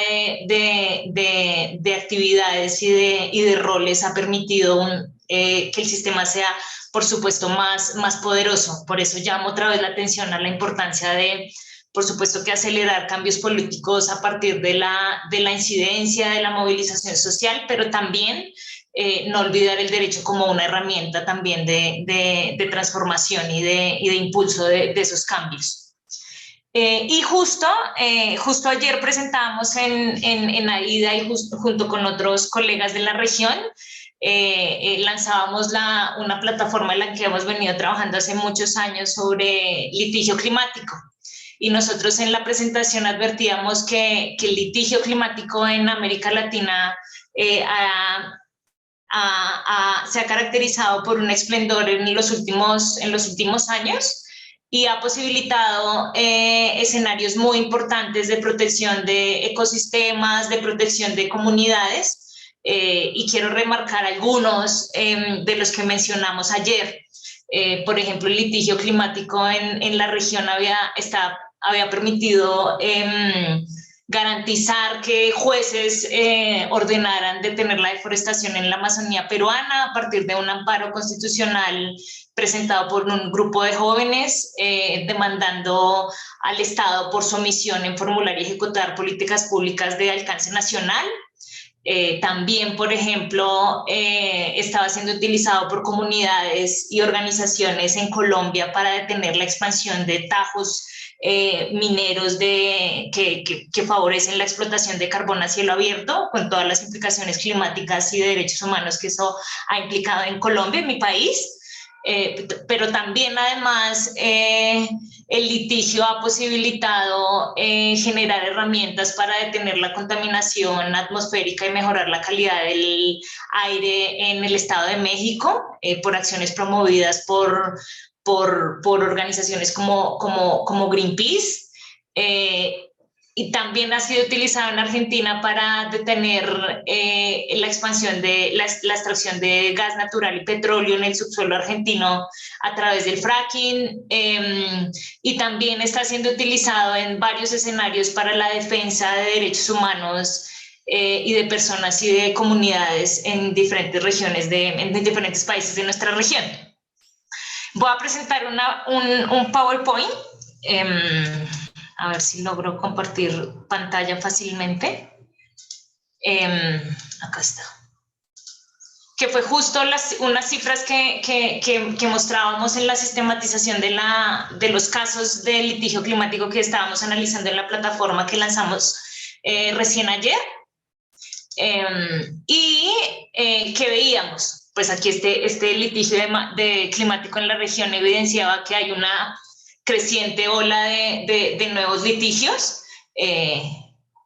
de actividades y de roles ha permitido que el sistema sea, por supuesto, más poderoso. Por eso llamo otra vez la atención a la importancia de, por supuesto, que acelerar cambios políticos a partir de la incidencia, de la movilización social, pero también no olvidar el derecho como una herramienta también de transformación y de impulso de esos cambios. Y justo ayer presentábamos en AIDA y junto con otros colegas de la región, lanzábamos una plataforma en la que hemos venido trabajando hace muchos años sobre litigio climático. Y nosotros en la presentación advertíamos que el litigio climático en América Latina se ha caracterizado por un esplendor en los últimos años y ha posibilitado escenarios muy importantes de protección de ecosistemas, de protección de comunidades, y quiero remarcar algunos de los que mencionamos ayer. Por ejemplo, el litigio climático en la región había permitido garantizar que jueces ordenaran detener la deforestación en la Amazonía peruana a partir de un amparo constitucional presentado por un grupo de jóvenes demandando al Estado por su omisión en formular y ejecutar políticas públicas de alcance nacional. También, por ejemplo, estaba siendo utilizado por comunidades y organizaciones en Colombia para detener la expansión de tajos mineros que favorecen la explotación de carbón a cielo abierto, con todas las implicaciones climáticas y de derechos humanos que eso ha implicado en Colombia, en mi país. Pero también, además, el litigio ha posibilitado generar herramientas para detener la contaminación atmosférica y mejorar la calidad del aire en el Estado de México por acciones promovidas por organizaciones como Greenpeace. Y también ha sido utilizado en Argentina para detener la expansión de la extracción de gas natural y petróleo en el subsuelo argentino a través del fracking, y también está siendo utilizado en varios escenarios para la defensa de derechos humanos y de personas y de comunidades en diferentes regiones, en diferentes países de nuestra región. Voy a presentar un PowerPoint. A ver si logro compartir pantalla fácilmente. Acá está. Que fue justo unas cifras que mostrábamos en la sistematización de los casos de litigio climático que estábamos analizando en la plataforma que lanzamos recién ayer. ¿Qué veíamos? Pues aquí este litigio climático en la región evidenciaba que hay una creciente ola de nuevos litigios,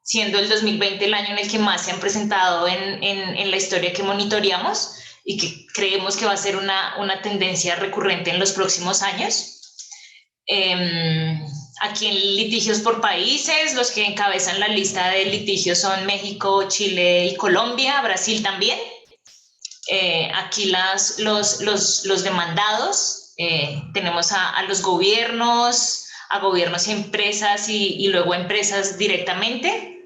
siendo el 2020 el año en el que más se han presentado en la historia que monitoreamos y que creemos que va a ser una tendencia recurrente en los próximos años. Aquí en litigios por países, los que encabezan la lista de litigios son México, Chile y Colombia, Brasil también. Aquí los demandados. Tenemos a los gobiernos, a gobiernos y empresas y luego empresas directamente.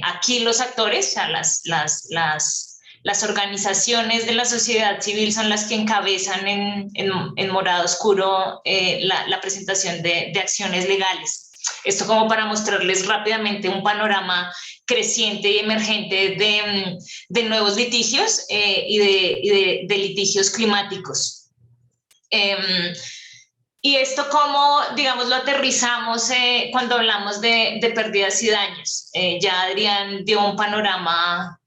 Aquí los actores, o sea, las organizaciones de la sociedad civil son las que encabezan en morado oscuro la presentación de acciones legales. Esto como para mostrarles rápidamente un panorama creciente y emergente de nuevos litigios y de litigios climáticos. Y esto cómo, digamos, lo aterrizamos cuando hablamos de pérdidas y daños. Ya Adrián dio un panorama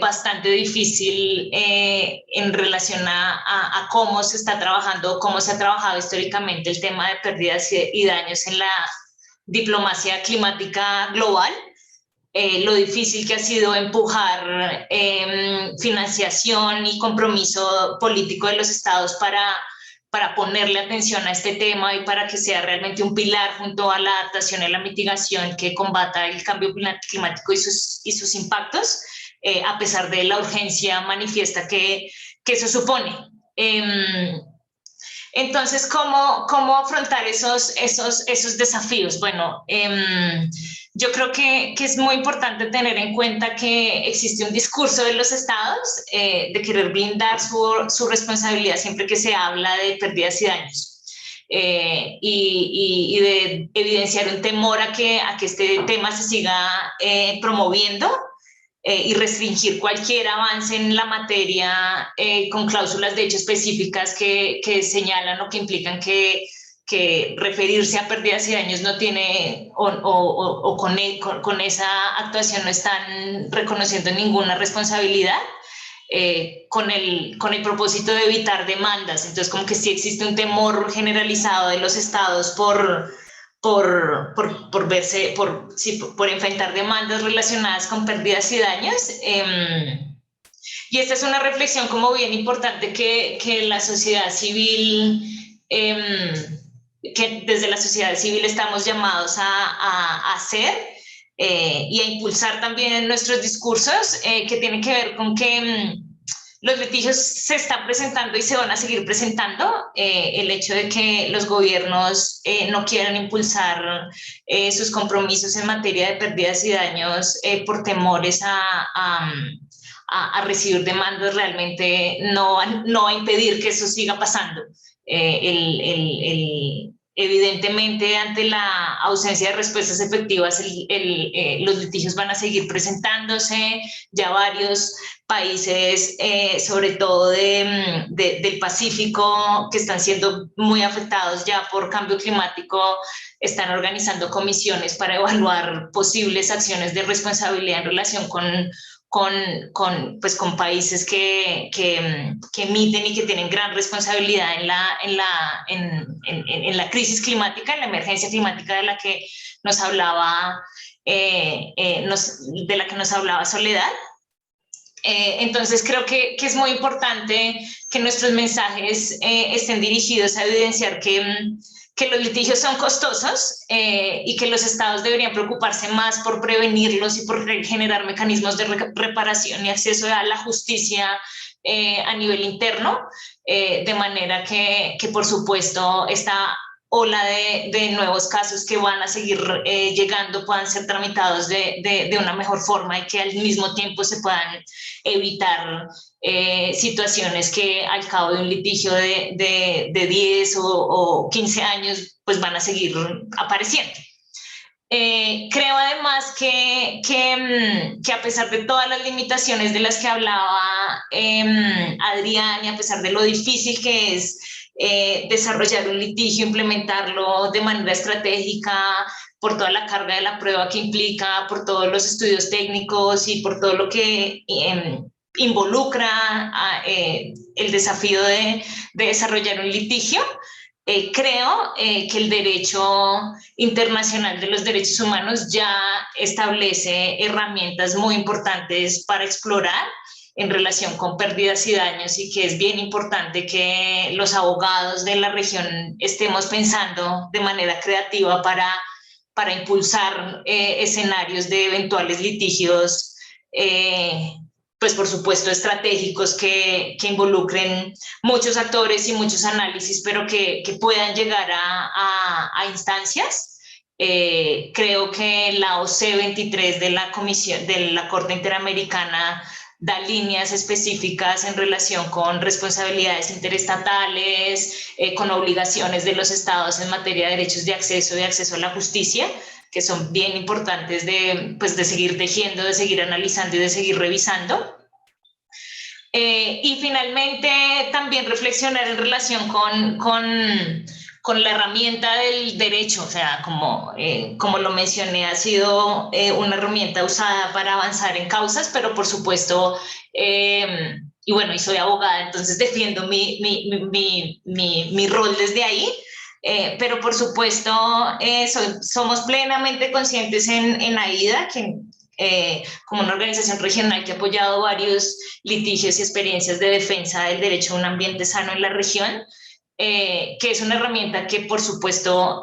bastante difícil en relación a cómo se está trabajando, cómo se ha trabajado históricamente el tema de pérdidas y daños en la diplomacia climática global. Lo difícil que ha sido empujar financiación y compromiso político de los estados para ponerle atención a este tema y para que sea realmente un pilar junto a la adaptación y la mitigación que combata el cambio climático y sus impactos, a pesar de la urgencia manifiesta que eso supone. Entonces, ¿cómo afrontar esos desafíos? Bueno, yo creo que es muy importante tener en cuenta que existe un discurso de los estados de querer blindar su responsabilidad siempre que se habla de pérdidas y daños. Y de evidenciar un temor a que este tema se siga promoviendo y restringir cualquier avance en la materia con cláusulas de hecho específicas que señalan o que implican que referirse a pérdidas y daños no tiene o con esa actuación no están reconociendo ninguna responsabilidad. Con el propósito de evitar demandas. Entonces, como que sí existe un temor generalizado de los estados por enfrentar demandas relacionadas con pérdidas y daños. Y esta es una reflexión como bien importante que la sociedad civil, que desde la sociedad civil estamos llamados a hacer y a impulsar también en nuestros discursos, que tiene que ver con que los litigios se están presentando y se van a seguir presentando. El hecho de que los gobiernos no quieran impulsar sus compromisos en materia de pérdidas y daños por temores a recibir demandas realmente no va a impedir que eso siga pasando. Evidentemente, ante la ausencia de respuestas efectivas, los litigios van a seguir presentándose. Ya varios países, sobre todo del Pacífico, que están siendo muy afectados ya por cambio climático, están organizando comisiones para evaluar posibles acciones de responsabilidad en relación con países que emiten y que tienen gran responsabilidad en la crisis climática, en la emergencia climática de la que nos hablaba, Soledad. Entonces creo que es muy importante que nuestros mensajes estén dirigidos a evidenciar que los litigios son costosos y que los estados deberían preocuparse más por prevenirlos y por generar mecanismos de reparación y acceso a la justicia a nivel interno, de manera que por supuesto esta ola de nuevos casos que van a seguir llegando puedan ser tramitados de una mejor forma y que al mismo tiempo se puedan evitar situaciones que al cabo de un litigio de 10 o 15 años pues van a seguir apareciendo. Creo además que a pesar de todas las limitaciones de las que hablaba Adrián y a pesar de lo difícil que es desarrollar un litigio, implementarlo de manera estratégica, por toda la carga de la prueba que implica, por todos los estudios técnicos y por todo lo que involucra el desafío de desarrollar un litigio, creo que el derecho internacional de los derechos humanos ya establece herramientas muy importantes para explorar en relación con pérdidas y daños, y que es bien importante que los abogados de la región estemos pensando de manera creativa para impulsar escenarios de eventuales litigios, pues por supuesto estratégicos que involucren muchos actores y muchos análisis, pero que puedan llegar a instancias. Creo que la OC 23 de la Comisión de la Corte Interamericana da líneas específicas en relación con responsabilidades interestatales, con obligaciones de los estados en materia de derechos de acceso a la justicia, que son bien importantes de seguir tejiendo, de seguir analizando y de seguir revisando. Y finalmente también reflexionar en relación con con la herramienta del derecho, o sea, como lo mencioné, ha sido una herramienta usada para avanzar en causas, pero por supuesto, y bueno, y soy abogada, entonces defiendo mi rol desde ahí, pero por supuesto somos plenamente conscientes en AIDA que como una organización regional que ha apoyado varios litigios y experiencias de defensa del derecho a un ambiente sano en la región, que es una herramienta que por supuesto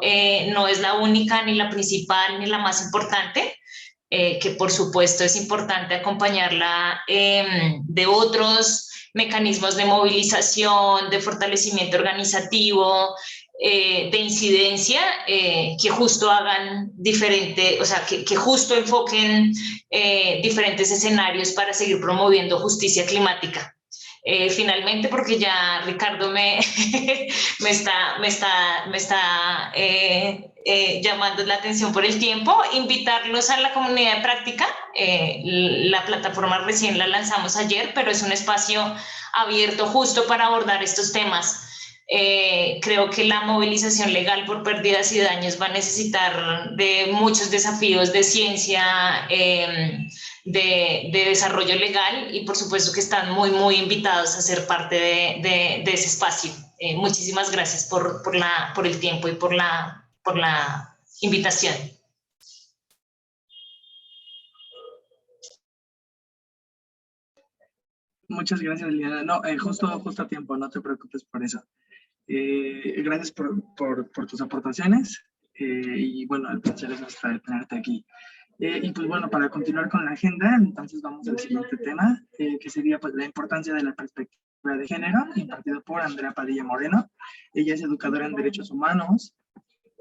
no es la única, ni la principal, ni la más importante, que por supuesto es importante acompañarla de otros mecanismos de movilización, de fortalecimiento organizativo, de incidencia, que justo hagan diferente, o sea, que justo enfoquen diferentes escenarios para seguir promoviendo justicia climática. Finalmente, porque ya Ricardo me está llamando la atención por el tiempo, invitarlos a la comunidad de práctica. La plataforma recién la lanzamos ayer, pero es un espacio abierto justo para abordar estos temas. Creo que la movilización legal por pérdidas y daños va a necesitar de muchos desafíos de ciencia, de desarrollo legal, y por supuesto que están muy invitados a ser parte de ese espacio. Muchísimas gracias por el tiempo y por la invitación. Muchas gracias, Liliana. No, justo a tiempo, no te preocupes por eso. Gracias por tus aportaciones y bueno, el placer es nuestro de tenerte aquí. Y pues bueno, para continuar con la agenda, entonces vamos al siguiente tema, que sería pues la importancia de la perspectiva de género, impartido por Andrea Padilla Moreno. Ella es educadora en derechos humanos,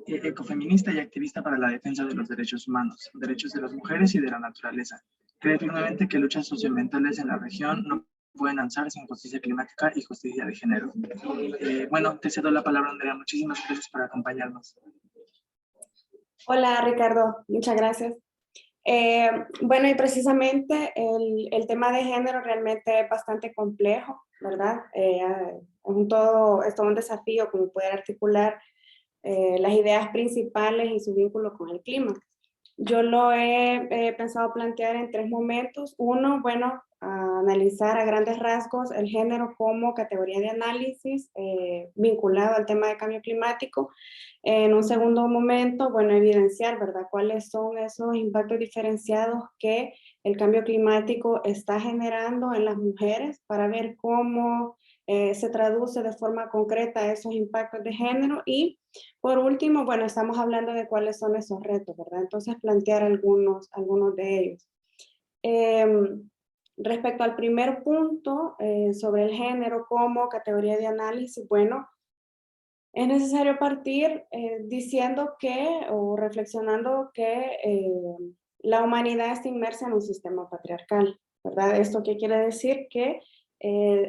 ecofeminista y activista para la defensa de los derechos humanos, derechos de las mujeres y de la naturaleza. Cree firmemente que luchas socioambientales en la región no pueden alzarse en justicia climática y justicia de género. Bueno, te cedo la palabra, Andrea. Muchísimas gracias por acompañarnos. Hola, Ricardo. Muchas gracias. Bueno, y precisamente el tema de género realmente es bastante complejo, ¿verdad? Es todo un desafío como poder articular las ideas principales y su vínculo con el clima. Yo lo he pensado plantear en 3 momentos. Uno, bueno, analizar a grandes rasgos el género como categoría de análisis vinculado al tema de cambio climático. En un segundo momento, bueno, evidenciar, ¿verdad?, cuáles son esos impactos diferenciados que el cambio climático está generando en las mujeres para ver cómo se traduce de forma concreta esos impactos de género. Y por último, bueno, estamos hablando de cuáles son esos retos, ¿verdad? Entonces plantear algunos de ellos. Respecto al primer punto sobre el género como categoría de análisis, bueno, es necesario partir diciendo que, o reflexionando que la humanidad está inmersa en un sistema patriarcal, ¿verdad? ¿Esto qué quiere decir? Que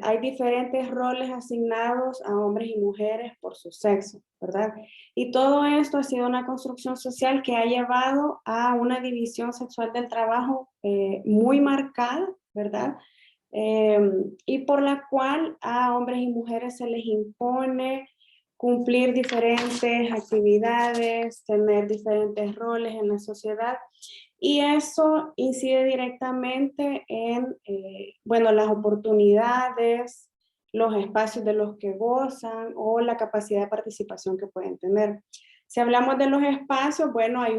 hay diferentes roles asignados a hombres y mujeres por su sexo, ¿verdad? Y todo esto ha sido una construcción social que ha llevado a una división sexual del trabajo muy marcada, ¿verdad? Y por la cual a hombres y mujeres se les impone cumplir diferentes actividades, tener diferentes roles en la sociedad, y eso incide directamente en, bueno, las oportunidades, los espacios de los que gozan o la capacidad de participación que pueden tener. Si hablamos de los espacios, bueno, hay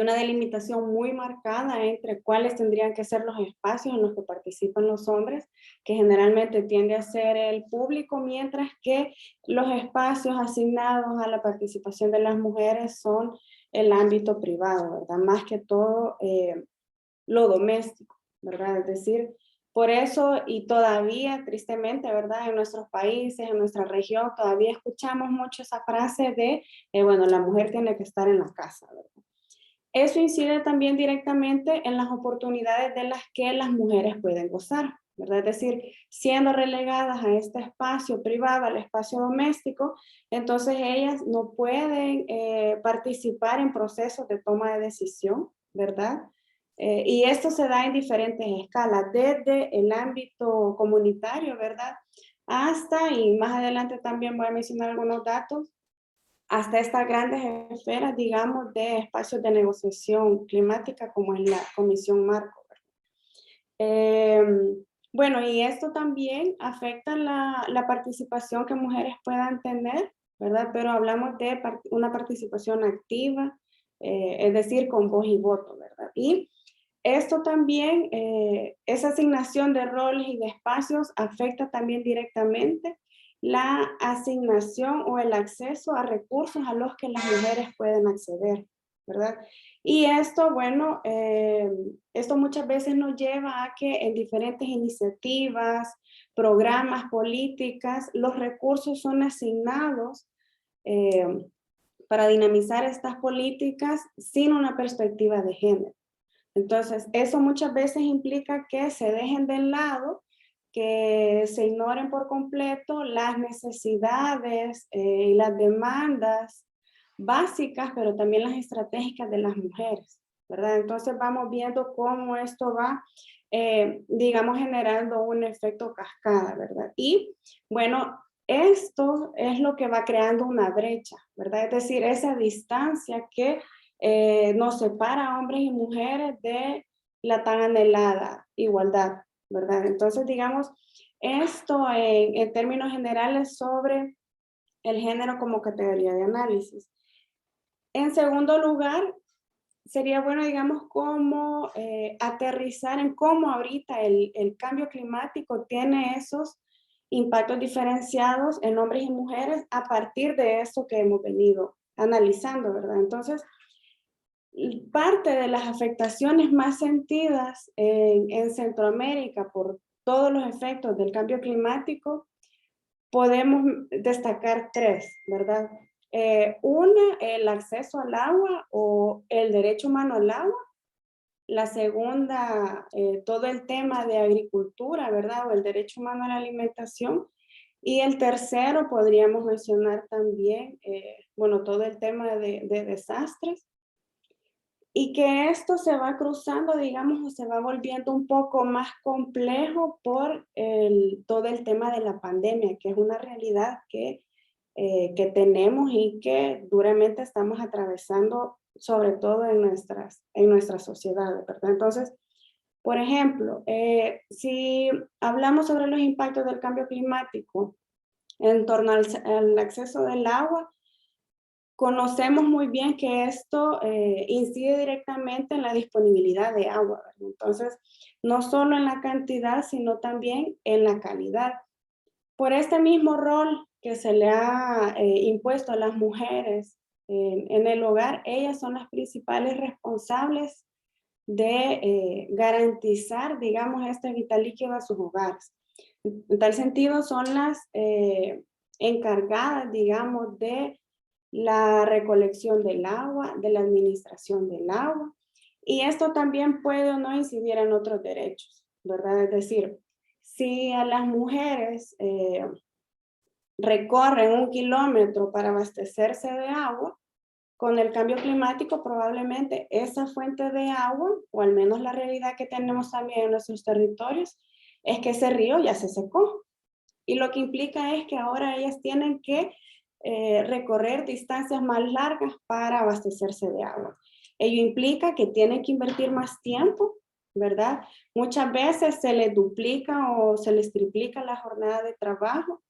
una delimitación muy marcada entre cuáles tendrían que ser los espacios en los que participan los hombres, que generalmente tiende a ser el público, mientras que los espacios asignados a la participación de las mujeres son el ámbito privado, ¿verdad? Más que todo lo doméstico, ¿verdad? Es decir, por eso, y todavía tristemente, ¿verdad?, en nuestros países, en nuestra región, todavía escuchamos mucho esa frase de, bueno, la mujer tiene que estar en la casa, ¿verdad? Eso incide también directamente en las oportunidades de las que las mujeres pueden gozar, ¿verdad? Es decir, siendo relegadas a este espacio privado, al espacio doméstico, entonces ellas no pueden participar en procesos de toma de decisión, ¿verdad? Y esto se da en diferentes escalas, desde el ámbito comunitario, ¿verdad?, hasta, y más adelante también voy a mencionar algunos datos, hasta estas grandes esferas, digamos, de espacios de negociación climática como es la Comisión Marco. Bueno, y esto también afecta la participación que mujeres puedan tener, ¿verdad? Pero hablamos de una participación activa, es decir, con voz y voto, ¿verdad? Y esto también, esa asignación de roles y de espacios afecta también directamente la asignación o el acceso a recursos a los que las mujeres pueden acceder, ¿verdad? Y esto, bueno, esto muchas veces nos lleva a que en diferentes iniciativas, programas, políticas, los recursos son asignados para dinamizar estas políticas sin una perspectiva de género. Entonces, eso muchas veces implica que se dejen de lado, que se ignoren por completo las necesidades y las demandas básicas, pero también las estratégicas de las mujeres, ¿verdad? Entonces vamos viendo cómo esto va, digamos, generando un efecto cascada, ¿verdad? Y bueno, esto es lo que va creando una brecha, ¿verdad? Es decir, esa distancia que nos separa a hombres y mujeres de la tan anhelada igualdad, ¿verdad? Entonces, digamos, esto en términos generales sobre el género como categoría de análisis. En segundo lugar, sería bueno, digamos, cómo aterrizar en cómo ahorita el cambio climático tiene esos impactos diferenciados en hombres y mujeres a partir de eso que hemos venido analizando, ¿verdad? Entonces, parte de las afectaciones más sentidas en Centroamérica por todos los efectos del cambio climático, podemos destacar tres, ¿verdad? Una, el acceso al agua o el derecho humano al agua. La segunda, todo el tema de agricultura, ¿verdad? O el derecho humano a la alimentación. Y el tercero, podríamos mencionar también, bueno, todo el tema de desastres. Y que esto se va cruzando, digamos, o se va volviendo un poco más complejo por todo el tema de la pandemia, que es una realidad que tenemos y que duramente estamos atravesando, sobre todo en nuestras sociedades, ¿verdad? Entonces, por ejemplo, si hablamos sobre los impactos del cambio climático en torno al acceso del agua, conocemos muy bien que esto incide directamente en la disponibilidad de agua, ¿verdad? Entonces, no solo en la cantidad, sino también en la calidad. Por este mismo rol que se le ha impuesto a las mujeres en el hogar, ellas son las principales responsables de garantizar, digamos, este vital líquido a sus hogares. En tal sentido, son las encargadas, digamos, de la recolección del agua, de la administración del agua, y esto también puede o no incidir en otros derechos, ¿verdad? Es decir, si a las mujeres recorren 1 kilómetro para abastecerse de agua, con el cambio climático probablemente esa fuente de agua, o al menos la realidad que tenemos también en nuestros territorios, es que ese río ya se secó. Y lo que implica es que ahora ellas tienen que recorrer distancias más largas para abastecerse de agua. Ello implica que tienen que invertir más tiempo, ¿verdad? Muchas veces se les duplica o se les triplica la jornada de trabajo.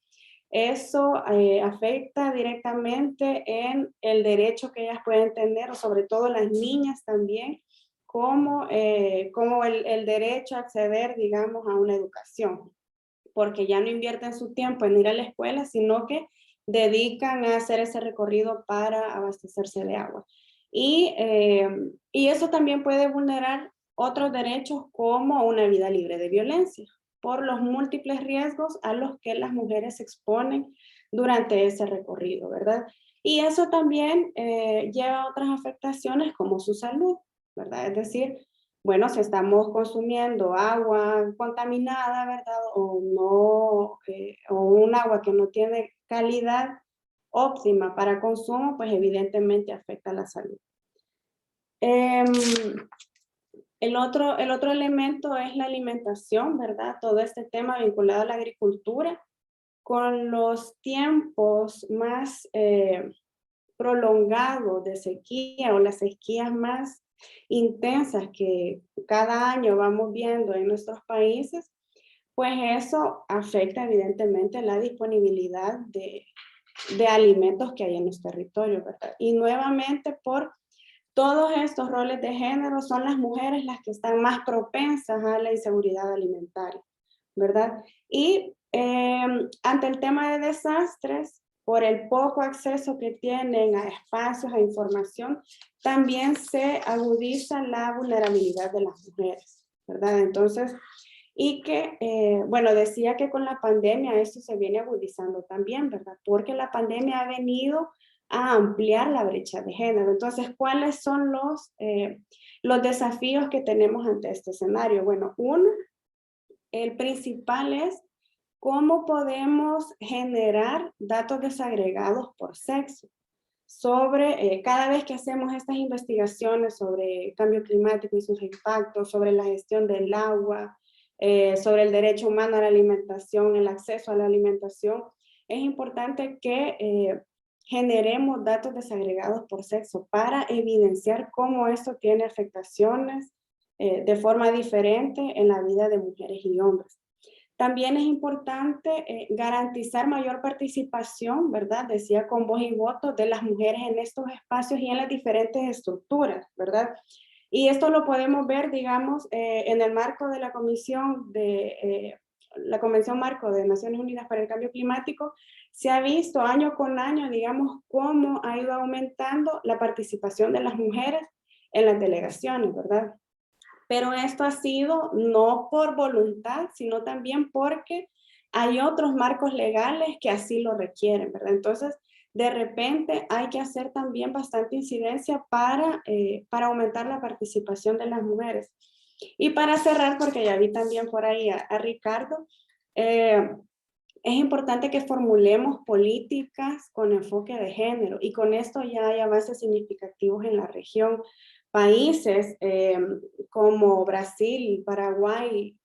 Eso afecta directamente en el derecho que ellas pueden tener, o sobre todo las niñas también, como el derecho a acceder, digamos, a una educación, porque ya no invierten su tiempo en ir a la escuela, sino que dedican a hacer ese recorrido para abastecerse de agua. Y eso también puede vulnerar otros derechos como una vida libre de violencia, por los múltiples riesgos a los que las mujeres se exponen durante ese recorrido, ¿verdad? Y eso también lleva a otras afectaciones como su salud, ¿verdad? Es decir, bueno, si estamos consumiendo agua contaminada, ¿verdad? O no, o un agua que no tiene calidad óptima para consumo, pues evidentemente afecta a la salud. El otro elemento es la alimentación, ¿verdad? Todo este tema vinculado a la agricultura. con los tiempos más prolongados de sequía o las sequías más intensas que cada año vamos viendo en nuestros países, pues eso afecta evidentemente la disponibilidad de alimentos que hay en los territorios, ¿verdad? Y nuevamente por todos estos roles de género son las mujeres las que están más propensas a la inseguridad alimentaria, ¿verdad? Y ante el tema de desastres, por el poco acceso que tienen a espacios, a información, también se agudiza la vulnerabilidad de las mujeres, ¿verdad? Entonces, y que, bueno, decía que con la pandemia esto se viene agudizando también, ¿verdad? Porque la pandemia ha venido a ampliar la brecha de género. Entonces, ¿cuáles son los desafíos que tenemos ante este escenario? Bueno, uno, el principal es cómo podemos generar datos desagregados por sexo sobre, cada vez que hacemos estas investigaciones sobre cambio climático y sus impactos, sobre la gestión del agua, sobre el derecho humano a la alimentación, el acceso a la alimentación, es importante que generemos datos desagregados por sexo para evidenciar cómo esto tiene afectaciones de forma diferente en la vida de mujeres y hombres. También es importante garantizar mayor participación, ¿verdad? Decía con voz y voto de las mujeres en estos espacios y en las diferentes estructuras, ¿verdad? Y esto lo podemos ver, digamos, en el marco de la la Convención Marco de Naciones Unidas para el Cambio Climático. Se ha visto año con año, digamos, cómo ha ido aumentando la participación de las mujeres en las delegaciones, ¿verdad? Pero esto ha sido no por voluntad, sino también porque hay otros marcos legales que así lo requieren, ¿verdad? Entonces, de repente hay que hacer también bastante incidencia para aumentar la participación de las mujeres. Y para cerrar, porque ya vi también por ahí a Ricardo, es importante que formulemos políticas con enfoque de género, y con esto ya hay avances significativos en la región. Países como Brasil, Paraguay,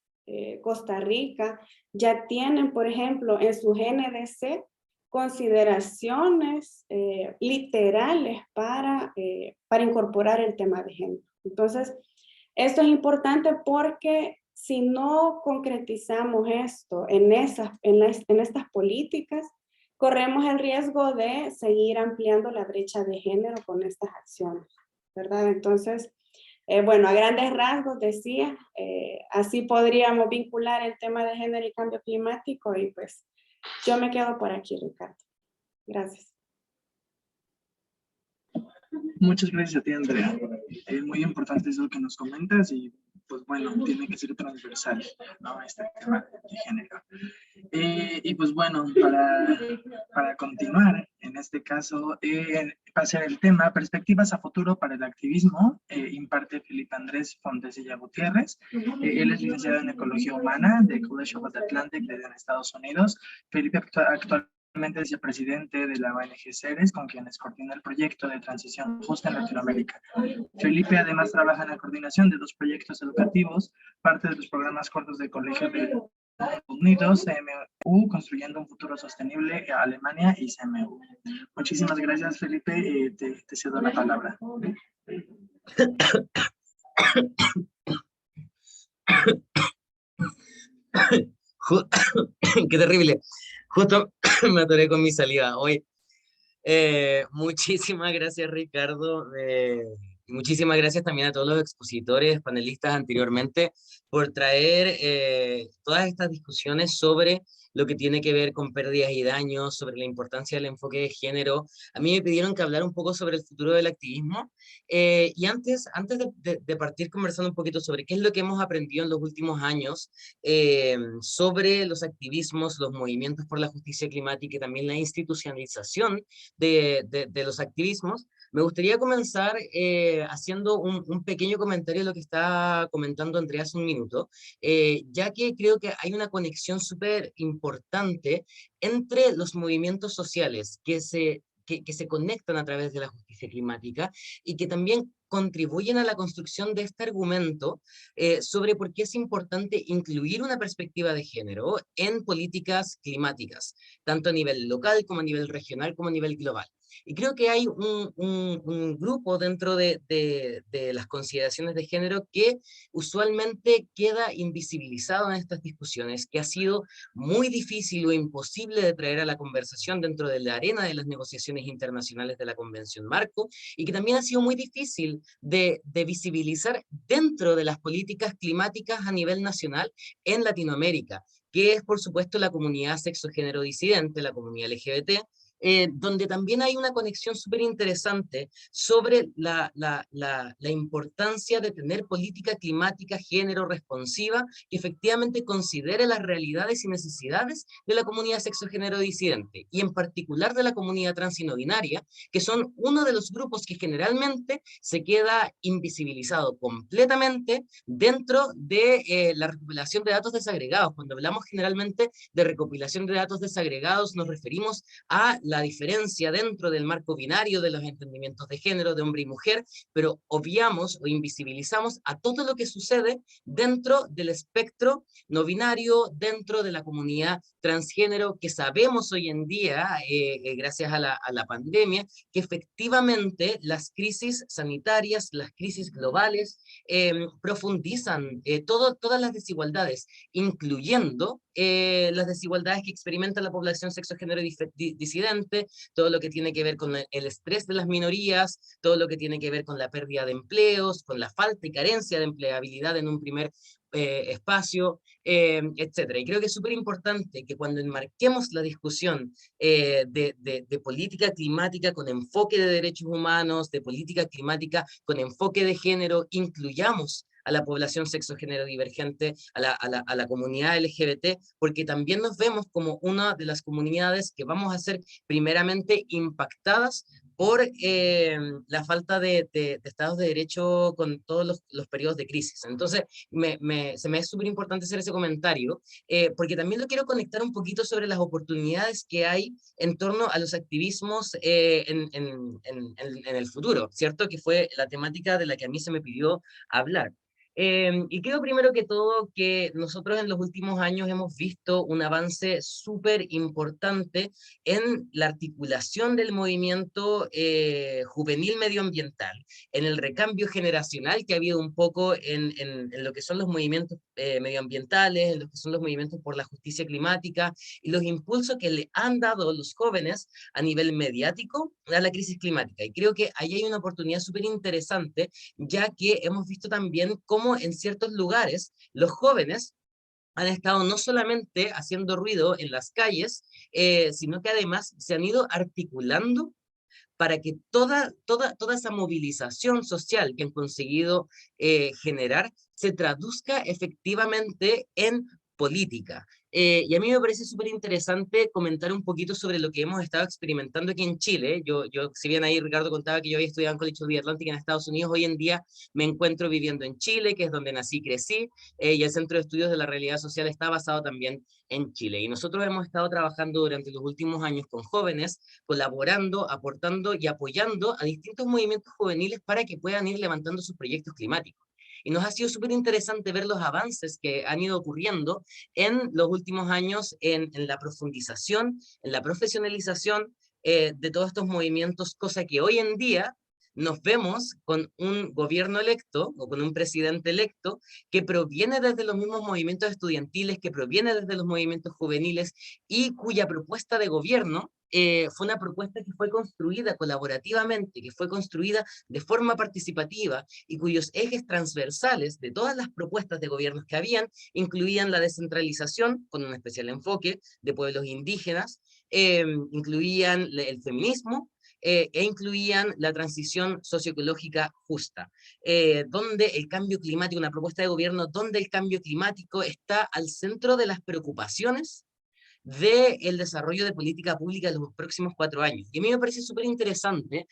Costa Rica, ya tienen, por ejemplo, en su GNDC, consideraciones literales para incorporar el tema de género. Entonces, esto es importante porque si no concretizamos esto en estas políticas, corremos el riesgo de seguir ampliando la brecha de género con estas acciones, ¿verdad? Entonces, bueno, a grandes rasgos decía, así podríamos vincular el tema de género y cambio climático, y pues yo me quedo por aquí, Ricardo. Gracias. Muchas gracias a ti, Andrea. Muy importante eso que nos comentas y pues bueno, tiene que ser transversal, ¿no? Este tema de género. Y pues bueno, para continuar, en este caso, va a ser el tema Perspectivas a futuro para el activismo, imparte Felipe Andrés Fontecilla Gutiérrez. Él es licenciado en Ecología Humana de College of the Atlantic de Estados Unidos. Felipe actualmente es el presidente de la ONG Ceres, con quienes coordina el proyecto de transición justa en Latinoamérica. Felipe además trabaja en la coordinación de 2 proyectos educativos, parte de los programas cortos de Colegio de Unidos, CMU, Construyendo un Futuro Sostenible, Alemania, y CMU. Muchísimas gracias, Felipe. Te cedo la palabra. Qué terrible. Justo me atoré con mi saliva hoy. Muchísimas gracias, Ricardo. Y muchísimas gracias también a todos los expositores, panelistas anteriormente, por traer todas estas discusiones sobre lo que tiene que ver con pérdidas y daños, sobre la importancia del enfoque de género. A mí me pidieron que hablara un poco sobre el futuro del activismo. Y antes de partir conversando un poquito sobre qué es lo que hemos aprendido en los últimos años sobre los activismos, los movimientos por la justicia climática y también la institucionalización de los activismos, me gustaría comenzar haciendo un pequeño comentario de lo que está comentando Andrea hace un minuto, ya que creo que hay una conexión súper importante entre los movimientos sociales que se conectan a través de la justicia climática y que también contribuyen a la construcción de este argumento sobre por qué es importante incluir una perspectiva de género en políticas climáticas, tanto a nivel local como a nivel regional como a nivel global. Y creo que hay un grupo dentro de las consideraciones de género que usualmente queda invisibilizado en estas discusiones, que ha sido muy difícil o imposible de traer a la conversación dentro de la arena de las negociaciones internacionales de la Convención Marco, y que también ha sido muy difícil de visibilizar dentro de las políticas climáticas a nivel nacional en Latinoamérica, que es por supuesto la comunidad sexo-género disidente, la comunidad LGBT, donde también hay una conexión súper interesante sobre la importancia de tener política climática género responsiva que efectivamente considere las realidades y necesidades de la comunidad sexo-género disidente, y en particular de la comunidad trans y no binaria, que son uno de los grupos que generalmente se queda invisibilizado completamente dentro de la recopilación de datos desagregados. Cuando hablamos generalmente de recopilación de datos desagregados, nos referimos a la diferencia dentro del marco binario de los entendimientos de género de hombre y mujer, pero obviamos o invisibilizamos a todo lo que sucede dentro del espectro no binario, dentro de la comunidad transgénero, que sabemos hoy en día, gracias a la pandemia, que efectivamente las crisis sanitarias, las crisis globales, profundizan todas las desigualdades, incluyendo las desigualdades que experimenta la población sexo-género disidente, todo lo que tiene que ver con el estrés de las minorías, todo lo que tiene que ver con la pérdida de empleos, con la falta y carencia de empleabilidad en un primer espacio, etcétera. Y creo que es súper importante que cuando enmarquemos la discusión de política climática con enfoque de derechos humanos, de política climática con enfoque de género, incluyamos a la población sexo-género divergente, a la comunidad LGBT, porque también nos vemos como una de las comunidades que vamos a ser primeramente impactadas por la falta de estados de derecho con todos los periodos de crisis. Entonces, se me es súper importante hacer ese comentario, porque también lo quiero conectar un poquito sobre las oportunidades que hay en torno a los activismos en el futuro, ¿cierto? Que fue la temática de la que a mí se me pidió hablar. Y creo primero que todo que nosotros en los últimos años hemos visto un avance súper importante en la articulación del movimiento juvenil medioambiental, en el recambio generacional que ha habido un poco en lo que son los movimientos medioambientales, en lo que son los movimientos por la justicia climática, y los impulsos que le han dado los jóvenes a nivel mediático a la crisis climática. Y creo que ahí hay una oportunidad súper interesante, ya que hemos visto también cómo en ciertos lugares los jóvenes han estado no solamente haciendo ruido en las calles, sino que además se han ido articulando para que toda esa movilización social que han conseguido generar se traduzca efectivamente en política. Y a mí me parece súper interesante comentar un poquito sobre lo que hemos estado experimentando aquí en Chile. Si bien ahí Ricardo contaba que yo había estudiado en College of the Atlantic en Estados Unidos, hoy en día me encuentro viviendo en Chile, que es donde nací y crecí, y el Centro de Estudios de la Realidad Social está basado también en Chile. Y nosotros hemos estado trabajando durante los últimos años con jóvenes, colaborando, aportando y apoyando a distintos movimientos juveniles para que puedan ir levantando sus proyectos climáticos. Y nos ha sido súper interesante ver los avances que han ido ocurriendo en los últimos años en la profundización, en la profesionalización de todos estos movimientos, cosa que hoy en día nos vemos con un gobierno electo o con un presidente electo que proviene desde los mismos movimientos estudiantiles, que proviene desde los movimientos juveniles y cuya propuesta de gobierno fue una propuesta que fue construida colaborativamente, que fue construida de forma participativa y cuyos ejes transversales de todas las propuestas de gobiernos que habían incluían la descentralización con un especial enfoque de pueblos indígenas, incluían el feminismo, e incluían la transición socioecológica justa, donde el cambio climático, una propuesta de gobierno donde el cambio climático está al centro de las preocupaciones del desarrollo de política pública en los próximos 4 años. Y a mí me parece súper interesante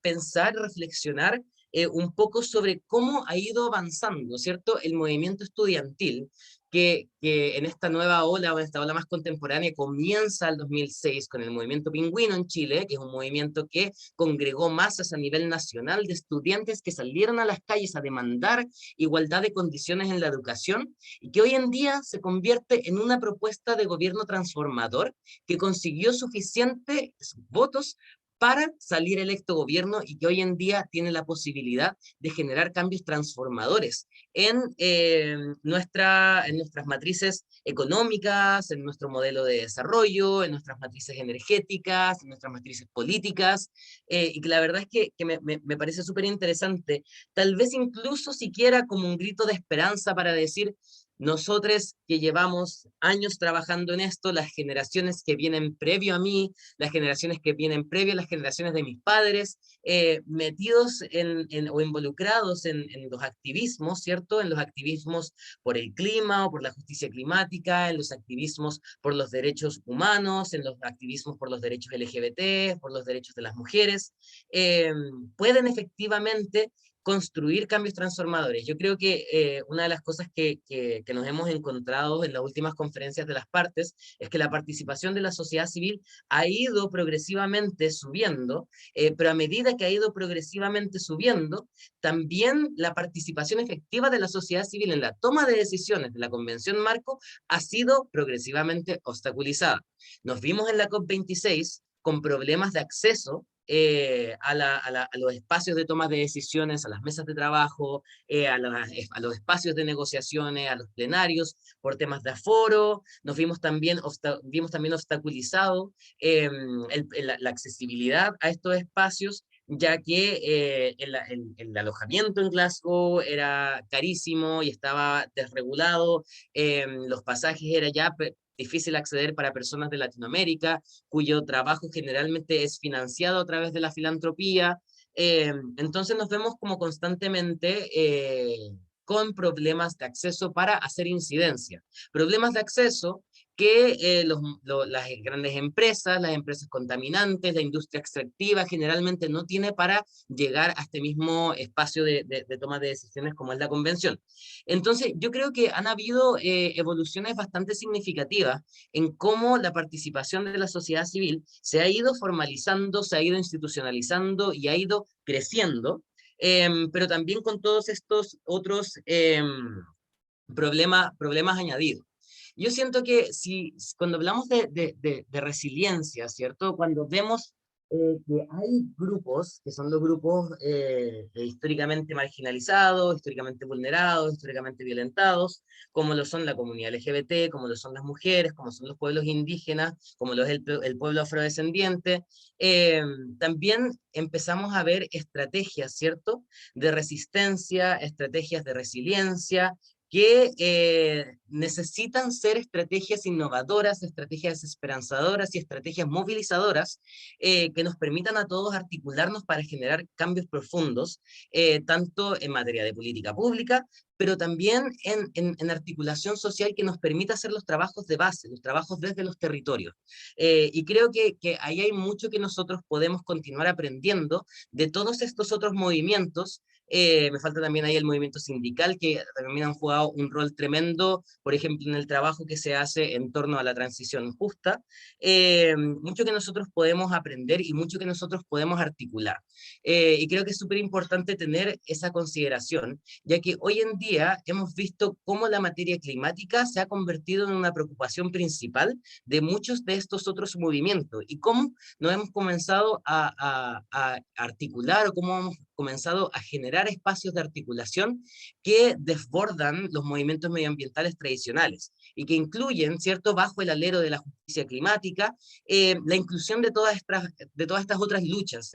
pensar, reflexionar un poco sobre cómo ha ido avanzando, ¿cierto?, el movimiento estudiantil, que en esta nueva ola, o en esta ola más contemporánea, comienza el 2006 con el movimiento Pingüino en Chile, que es un movimiento que congregó masas a nivel nacional de estudiantes que salieron a las calles a demandar igualdad de condiciones en la educación, y que hoy en día se convierte en una propuesta de gobierno transformador que consiguió suficientes votos para salir electo gobierno, y que hoy en día tiene la posibilidad de generar cambios transformadores en nuestras matrices económicas, en nuestro modelo de desarrollo, en nuestras matrices energéticas, en nuestras matrices políticas, y que la verdad es que me parece súper interesante, tal vez incluso siquiera como un grito de esperanza para decir: nosotros que llevamos años trabajando en esto, las generaciones que vienen previo a mí, las generaciones que vienen previo a las generaciones de mis padres, metidos o involucrados en los activismos, ¿cierto? En los activismos por el clima o por la justicia climática, en los activismos por los derechos humanos, en los activismos por los derechos LGBT, por los derechos de las mujeres, pueden efectivamente construir cambios transformadores. Yo creo que una de las cosas que nos hemos encontrado en las últimas conferencias de las partes es que la participación de la sociedad civil ha ido progresivamente subiendo, pero a medida que ha ido progresivamente subiendo, también la participación efectiva de la sociedad civil en la toma de decisiones de la Convención Marco ha sido progresivamente obstaculizada. Nos vimos en la COP26 con problemas de acceso a los espacios de toma de decisiones, a las mesas de trabajo, a los espacios de negociaciones, a los plenarios, por temas de aforo. Nos vimos también obstaculizado la accesibilidad a estos espacios, ya que el alojamiento en Glasgow era carísimo y estaba desregulado, los pasajes era ya difícil acceder para personas de Latinoamérica, cuyo trabajo generalmente es financiado a través de la filantropía. Entonces nos vemos como constantemente con problemas de acceso para hacer incidencia. Problemas de acceso que las grandes empresas, las empresas contaminantes, la industria extractiva generalmente no tiene para llegar a este mismo espacio de toma de decisiones como es la convención. Entonces yo creo que han habido evoluciones bastante significativas en cómo la participación de la sociedad civil se ha ido formalizando, se ha ido institucionalizando y ha ido creciendo, pero también con todos estos otros problemas añadidos. Yo siento que cuando hablamos de resiliencia, ¿cierto? Cuando vemos que hay grupos, que son los grupos históricamente marginalizados, históricamente vulnerados, históricamente violentados, como lo son la comunidad LGBT, como lo son las mujeres, como son los pueblos indígenas, como lo es el pueblo afrodescendiente, también empezamos a ver estrategias, ¿cierto?, de resistencia, estrategias de resiliencia, que necesitan ser estrategias innovadoras, estrategias esperanzadoras y estrategias movilizadoras que nos permitan a todos articularnos para generar cambios profundos, tanto en materia de política pública, pero también en articulación social que nos permita hacer los trabajos de base, los trabajos desde los territorios. Y creo que ahí hay mucho que nosotros podemos continuar aprendiendo de todos estos otros movimientos. Me falta también ahí el movimiento sindical, que también han jugado un rol tremendo, por ejemplo, en el trabajo que se hace en torno a la transición justa. Mucho que nosotros podemos aprender y mucho que nosotros podemos articular. Y creo que es súper importante tener esa consideración, ya que hoy en día hemos visto cómo la materia climática se ha convertido en una preocupación principal de muchos de estos otros movimientos, y cómo nos hemos comenzado a articular, o cómo hemos comenzado a generar espacios de articulación que desbordan los movimientos medioambientales tradicionales y que incluyen, ¿cierto?, bajo el alero de la justicia climática, la inclusión de todas estas otras luchas.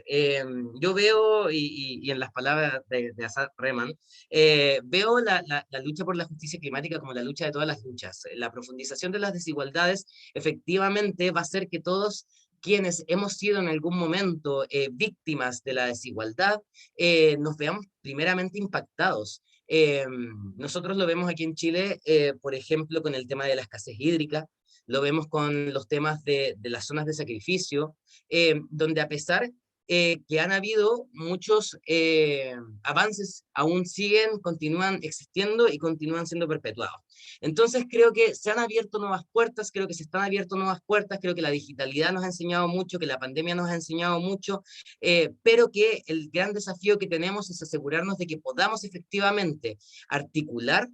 Yo veo, y en las palabras de Asad Rehman, veo la lucha por la justicia climática como la lucha de todas las luchas. La profundización de las desigualdades efectivamente va a hacer que todos quienes hemos sido en algún momento víctimas de la desigualdad, nos veamos primeramente impactados. Nosotros lo vemos aquí en Chile, por ejemplo, con el tema de la escasez hídrica, lo vemos con los temas de las zonas de sacrificio, donde a pesar que han habido muchos avances, aún siguen, continúan existiendo y continúan siendo perpetuados. Entonces creo que se han abierto nuevas puertas, creo que se están abierto nuevas puertas, creo que la digitalidad nos ha enseñado mucho, que la pandemia nos ha enseñado mucho, pero que el gran desafío que tenemos es asegurarnos de que podamos efectivamente articular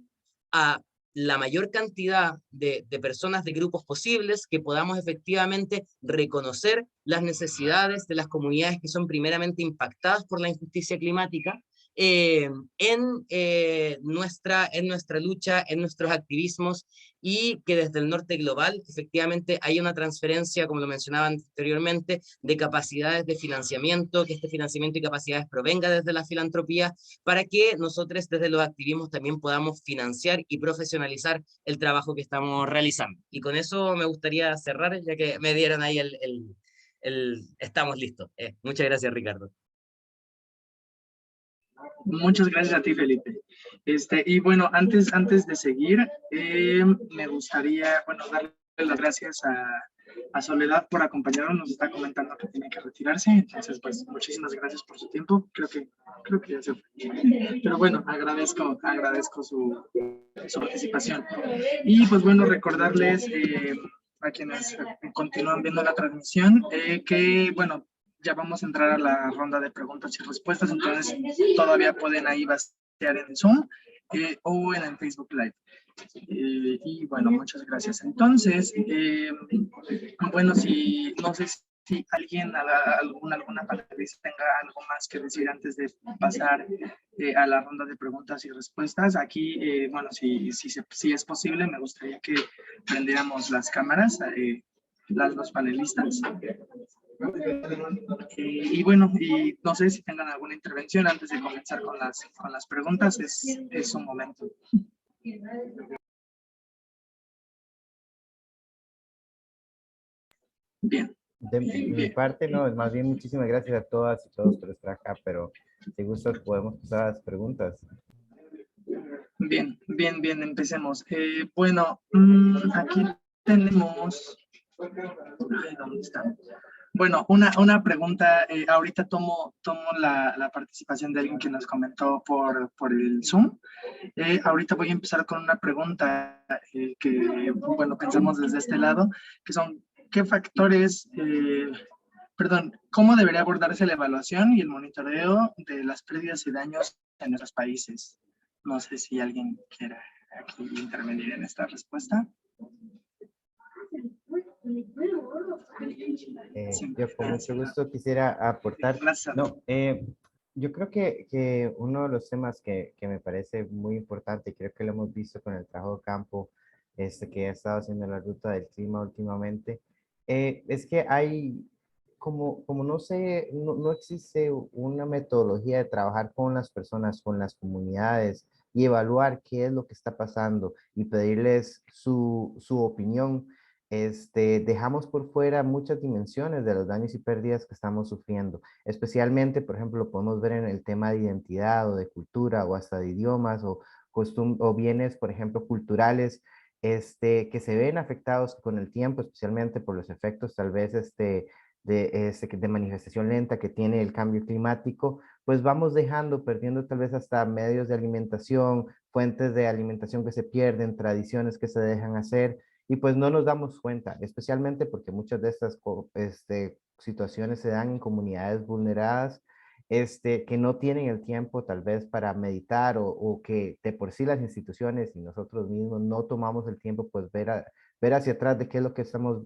a la mayor cantidad de personas, de grupos posibles, que podamos efectivamente reconocer las necesidades de las comunidades que son primeramente impactadas por la injusticia climática, en nuestra lucha, en nuestros activismos, y que desde el norte global efectivamente hay una transferencia, como lo mencionaba anteriormente, de capacidades de financiamiento, que este financiamiento y capacidades provenga desde la filantropía, para que nosotros desde los activismos también podamos financiar y profesionalizar el trabajo que estamos realizando. Y con eso me gustaría cerrar, ya que me dieron ahí estamos listos. Muchas gracias, Ricardo. Muchas gracias a ti, Felipe. Y bueno, antes de seguir, me gustaría, bueno, darle las gracias a Soledad por acompañarnos. Nos está comentando que tiene que retirarse, entonces pues muchísimas gracias por su tiempo. Creo que ya se fue. Pero bueno, agradezco su participación. Y pues bueno, recordarles a quienes continúan viendo la transmisión que bueno, ya vamos a entrar a la ronda de preguntas y respuestas, entonces todavía pueden ahí vaciar en Zoom o en el Facebook Live. Y bueno, muchas gracias. Entonces, bueno, no sé si alguien, alguna panelista tenga algo más que decir antes de pasar a la ronda de preguntas y respuestas. Aquí, bueno, si es posible, me gustaría que prendiéramos las cámaras, los panelistas. Y bueno, y no sé si tengan alguna intervención antes de comenzar con las preguntas, es un momento. Bien. De mi parte, no, más bien muchísimas gracias a todas y todos por estar acá, pero si gustas podemos pasar a las preguntas. Bien, empecemos. Bueno, aquí tenemos... ¿Dónde está? Bueno, una pregunta, ahorita tomo la participación de alguien que nos comentó por el Zoom. Ahorita voy a empezar con una pregunta que, bueno, pensamos desde este lado, que son, ¿qué factores, cómo debería abordarse la evaluación y el monitoreo de las pérdidas y daños en nuestros países? No sé si alguien quiera aquí intervenir en esta respuesta. Yo con mucho gusto quisiera aportar. No, yo creo que uno de los temas que me parece muy importante, y creo que lo hemos visto con el trabajo de campo que ha estado haciendo la ruta del clima últimamente, es que hay, como no existe una metodología de trabajar con las personas, con las comunidades y evaluar qué es lo que está pasando y pedirles su opinión. Dejamos por fuera muchas dimensiones de los daños y pérdidas que estamos sufriendo, especialmente, por ejemplo, lo podemos ver en el tema de identidad o de cultura o hasta de idiomas o bienes, por ejemplo, culturales, que se ven afectados con el tiempo, especialmente por los efectos tal vez de manifestación lenta que tiene el cambio climático, pues vamos perdiendo tal vez hasta medios de alimentación, fuentes de alimentación que se pierden, tradiciones que se dejan hacer, y pues no nos damos cuenta, especialmente porque muchas de estas situaciones se dan en comunidades vulneradas, que no tienen el tiempo tal vez para meditar o que de por sí las instituciones y nosotros mismos no tomamos el tiempo pues ver hacia atrás de qué es lo que estamos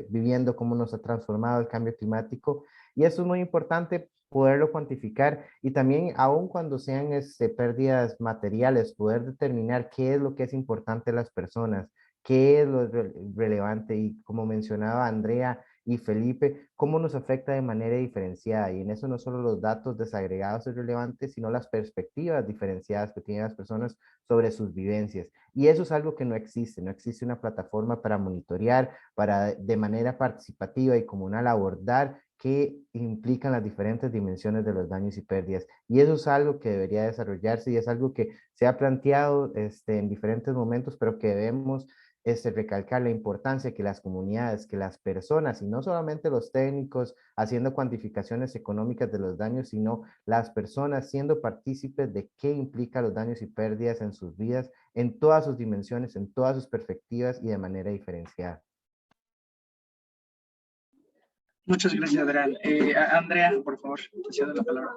viviendo, cómo nos ha transformado el cambio climático. Y eso es muy importante poderlo cuantificar y también aun cuando sean pérdidas materiales, poder determinar qué es lo que es importante a las personas, qué es lo relevante y como mencionaba Andrea y Felipe, cómo nos afecta de manera diferenciada. Y en eso no solo los datos desagregados son relevantes, sino las perspectivas diferenciadas que tienen las personas sobre sus vivencias. Y eso es algo que no existe una plataforma para monitorear, para de manera participativa y comunal abordar qué implican las diferentes dimensiones de los daños y pérdidas. Y eso es algo que debería desarrollarse y es algo que se ha planteado en diferentes momentos, pero que debemos recalcar la importancia que las comunidades, que las personas, y no solamente los técnicos haciendo cuantificaciones económicas de los daños, sino las personas siendo partícipes de qué implica los daños y pérdidas en sus vidas, en todas sus dimensiones, en todas sus perspectivas y de manera diferenciada. Muchas gracias, Adrián. Andrea, por favor, te cedo la palabra.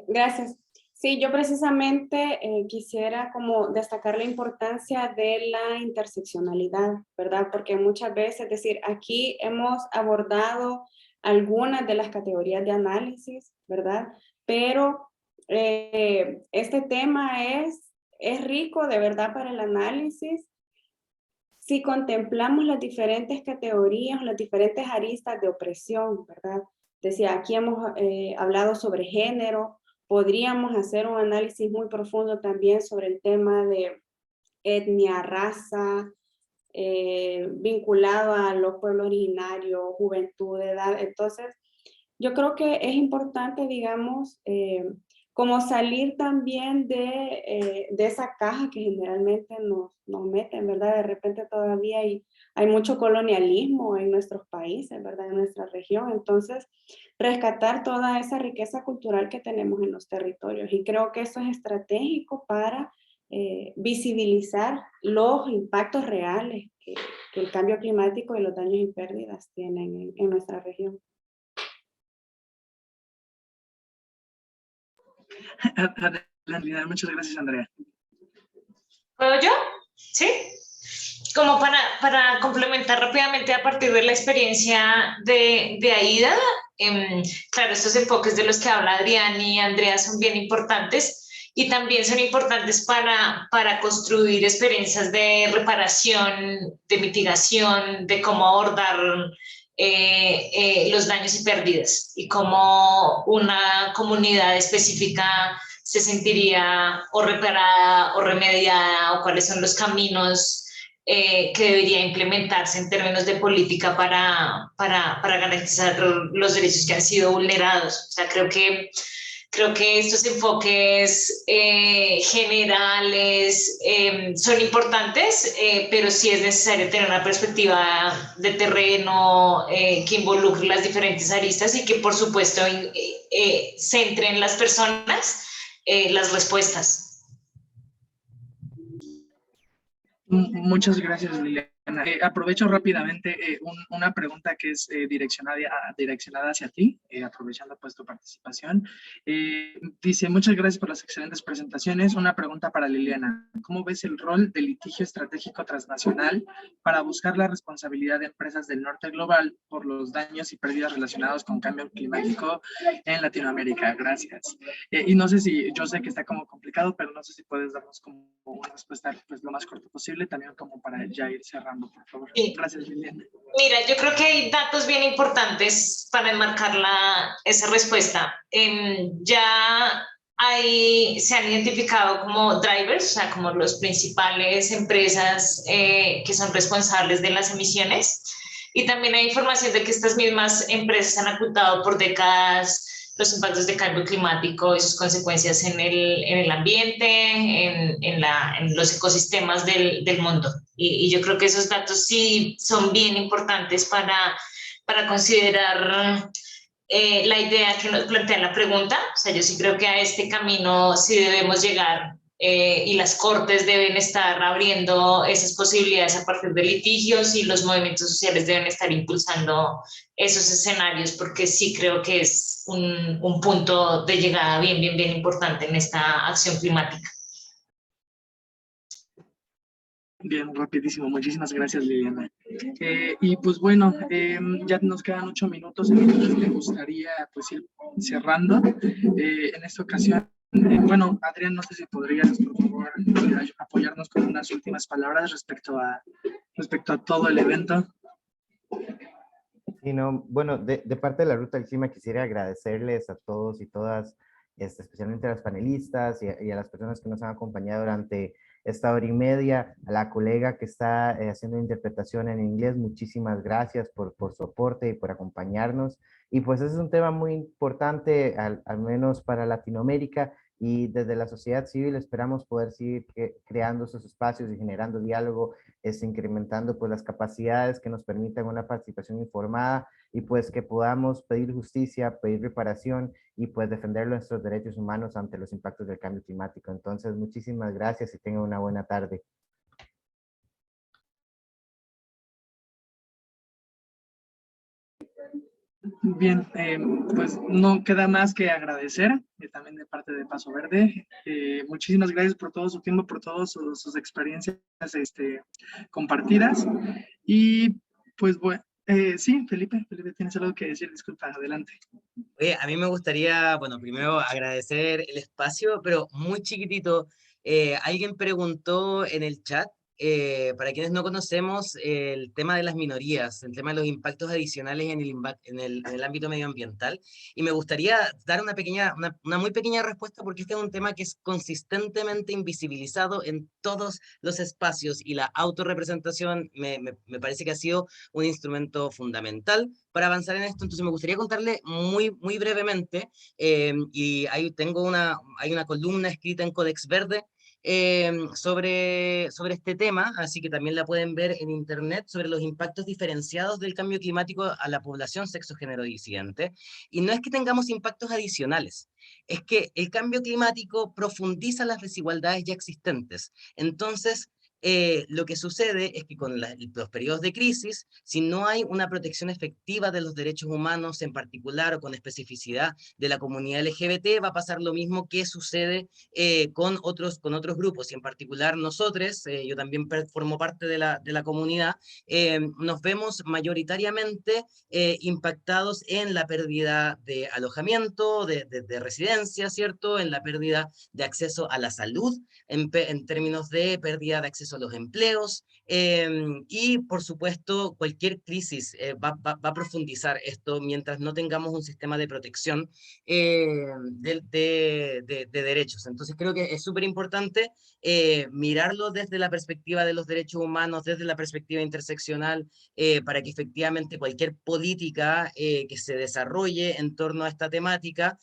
Gracias. Sí, yo precisamente quisiera como destacar la importancia de la interseccionalidad, ¿verdad? Porque muchas veces, es decir, aquí hemos abordado algunas de las categorías de análisis, ¿verdad? Pero este tema es rico de verdad para el análisis si contemplamos las diferentes categorías, las diferentes aristas de opresión, ¿verdad? Decía, aquí hemos hablado sobre género. Podríamos hacer un análisis muy profundo también sobre el tema de etnia, raza, vinculado a los pueblos originarios, juventud, edad. Entonces, yo creo que es importante, digamos, como salir también de esa caja que generalmente nos meten, ¿verdad? De repente todavía hay mucho colonialismo en nuestros países, ¿verdad? En nuestra región. Entonces, rescatar toda esa riqueza cultural que tenemos en los territorios. Y creo que eso es estratégico para visibilizar los impactos reales que el cambio climático y los daños y pérdidas tienen en nuestra región. Adelante, muchas gracias, Andrea. ¿Puedo yo? Sí. Como para complementar rápidamente a partir de la experiencia de Aida, claro, estos enfoques de los que habla Adrián y Andrea son bien importantes y también son importantes para construir experiencias de reparación, de mitigación, de cómo abordar los daños y pérdidas y cómo una comunidad específica se sentiría o reparada o remediada o cuáles son los caminos que debería implementarse en términos de política para garantizar los derechos que han sido vulnerados. O sea, creo que estos enfoques generales son importantes, pero sí es necesario tener una perspectiva de terreno que involucre las diferentes aristas y que, por supuesto, centre en las personas las respuestas. Muchas gracias, Liliana. Aprovecho rápidamente una pregunta que es direccionada hacia ti, aprovechando pues tu participación. Dice, muchas gracias por las excelentes presentaciones. Una pregunta para Liliana. ¿Cómo ves el rol del litigio estratégico transnacional para buscar la responsabilidad de empresas del norte global por los daños y pérdidas relacionados con cambio climático en Latinoamérica? Gracias. Y no sé si, yo sé que está como complicado, pero no sé si puedes darnos como una respuesta pues lo más corto posible, también como para ya ir cerrando, por favor. Sí. Gracias, Liliana. Mira, yo creo que hay datos bien importantes para enmarcar esa respuesta. Ya se han identificado como drivers, o sea, como los principales empresas que son responsables de las emisiones. Y también hay información de que estas mismas empresas han ocultado por décadas los impactos de cambio climático y sus consecuencias en el ambiente, en los ecosistemas del mundo. Y yo creo que esos datos sí son bien importantes para considerar la idea que nos plantea la pregunta. O sea, yo sí creo que a este camino sí debemos llegar y las cortes deben estar abriendo esas posibilidades a partir de litigios y los movimientos sociales deben estar impulsando esos escenarios porque sí creo que es un punto de llegada bien importante en esta acción climática. Bien, rapidísimo. Muchísimas gracias, Liliana. Y pues bueno, ya nos quedan 8 minutos, entonces me gustaría pues ir cerrando. En esta ocasión, bueno, Adrián, no sé si podrías, por favor, apoyarnos con unas últimas palabras respecto a todo el evento. Sí, no, bueno, de parte de la Ruta del Clima quisiera agradecerles a todos y todas, especialmente a las panelistas y a las personas que nos han acompañado durante esta hora y media, a la colega que está haciendo interpretación en inglés, muchísimas gracias por su aporte y por acompañarnos. Y pues ese es un tema muy importante, al menos para Latinoamérica, y desde la sociedad civil esperamos poder seguir creando esos espacios y generando diálogo, incrementando pues las capacidades que nos permitan una participación informada y pues que podamos pedir justicia, pedir reparación y pues defender nuestros derechos humanos ante los impactos del cambio climático. Entonces, muchísimas gracias y tengan una buena tarde. Bien, pues no queda más que agradecer también de parte de Paso Verde. Muchísimas gracias por todo su tiempo, por todas sus experiencias compartidas. Y pues bueno, sí, Felipe, tienes algo que decir, disculpa, adelante. Oye, a mí me gustaría, bueno, primero agradecer el espacio, pero muy chiquitito. Alguien preguntó en el chat, para quienes no conocemos, el tema de las minorías, el tema de los impactos adicionales en el ámbito medioambiental, y me gustaría dar una muy pequeña respuesta porque este es un tema que es consistentemente invisibilizado en todos los espacios y la autorrepresentación me parece que ha sido un instrumento fundamental para avanzar en esto. Entonces me gustaría contarle muy brevemente, y ahí hay una columna escrita en Codex Verde sobre este tema, así que también la pueden ver en internet, sobre los impactos diferenciados del cambio climático a la población sexo-género disidente. Y no es que tengamos impactos adicionales, es que el cambio climático profundiza las desigualdades ya existentes. Entonces, lo que sucede es que con los periodos de crisis, si no hay una protección efectiva de los derechos humanos, en particular o con especificidad de la comunidad LGBT, va a pasar lo mismo que sucede con otros grupos, y en particular nosotros, yo también formo parte de la comunidad, nos vemos mayoritariamente impactados en la pérdida de alojamiento, de residencia, ¿cierto? En la pérdida de acceso a la salud, en términos de pérdida de acceso a los empleos, y por supuesto cualquier crisis va a profundizar esto mientras no tengamos un sistema de protección de derechos. Entonces creo que es súper importante mirarlo desde la perspectiva de los derechos humanos, desde la perspectiva interseccional, para que efectivamente cualquier política que se desarrolle en torno a esta temática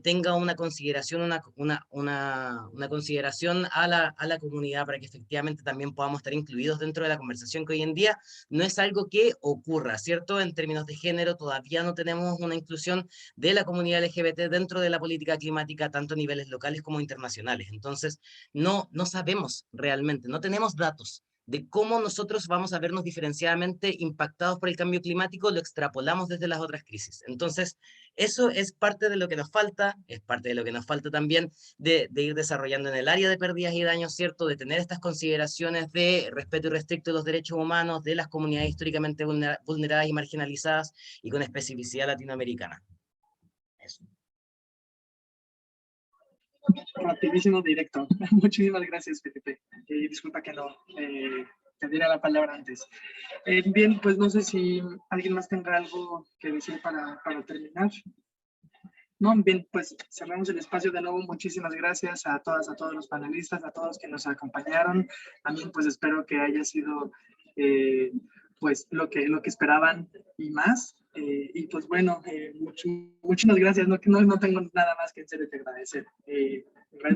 tenga una consideración, una consideración a la comunidad, para que efectivamente también podamos estar incluidos dentro de la conversación, que hoy en día no es algo que ocurra, ¿cierto? En términos de género todavía no tenemos una inclusión de la comunidad LGBT dentro de la política climática, tanto a niveles locales como internacionales. Entonces, no sabemos realmente, no tenemos datos de cómo nosotros vamos a vernos diferenciadamente impactados por el cambio climático, lo extrapolamos desde las otras crisis. Entonces, eso es parte de lo que nos falta, es parte de lo que nos falta también de ir desarrollando en el área de pérdidas y daños, ¿cierto? De tener estas consideraciones de respeto irrestricto de los derechos humanos, de las comunidades históricamente vulneradas y marginalizadas, y con especificidad latinoamericana. Eso. Rapidísimo, directo. Muchísimas gracias, Felipe. Disculpa que no te diera la palabra antes. Bien, pues no sé si alguien más tendrá algo que decir para terminar. No, bien, pues cerramos el espacio de nuevo. Muchísimas gracias a todas, a todos los panelistas, a todos que nos acompañaron. También pues espero que haya sido pues lo que esperaban y más. Y pues bueno, muchísimas gracias. No tengo nada más que en serio te agradecer.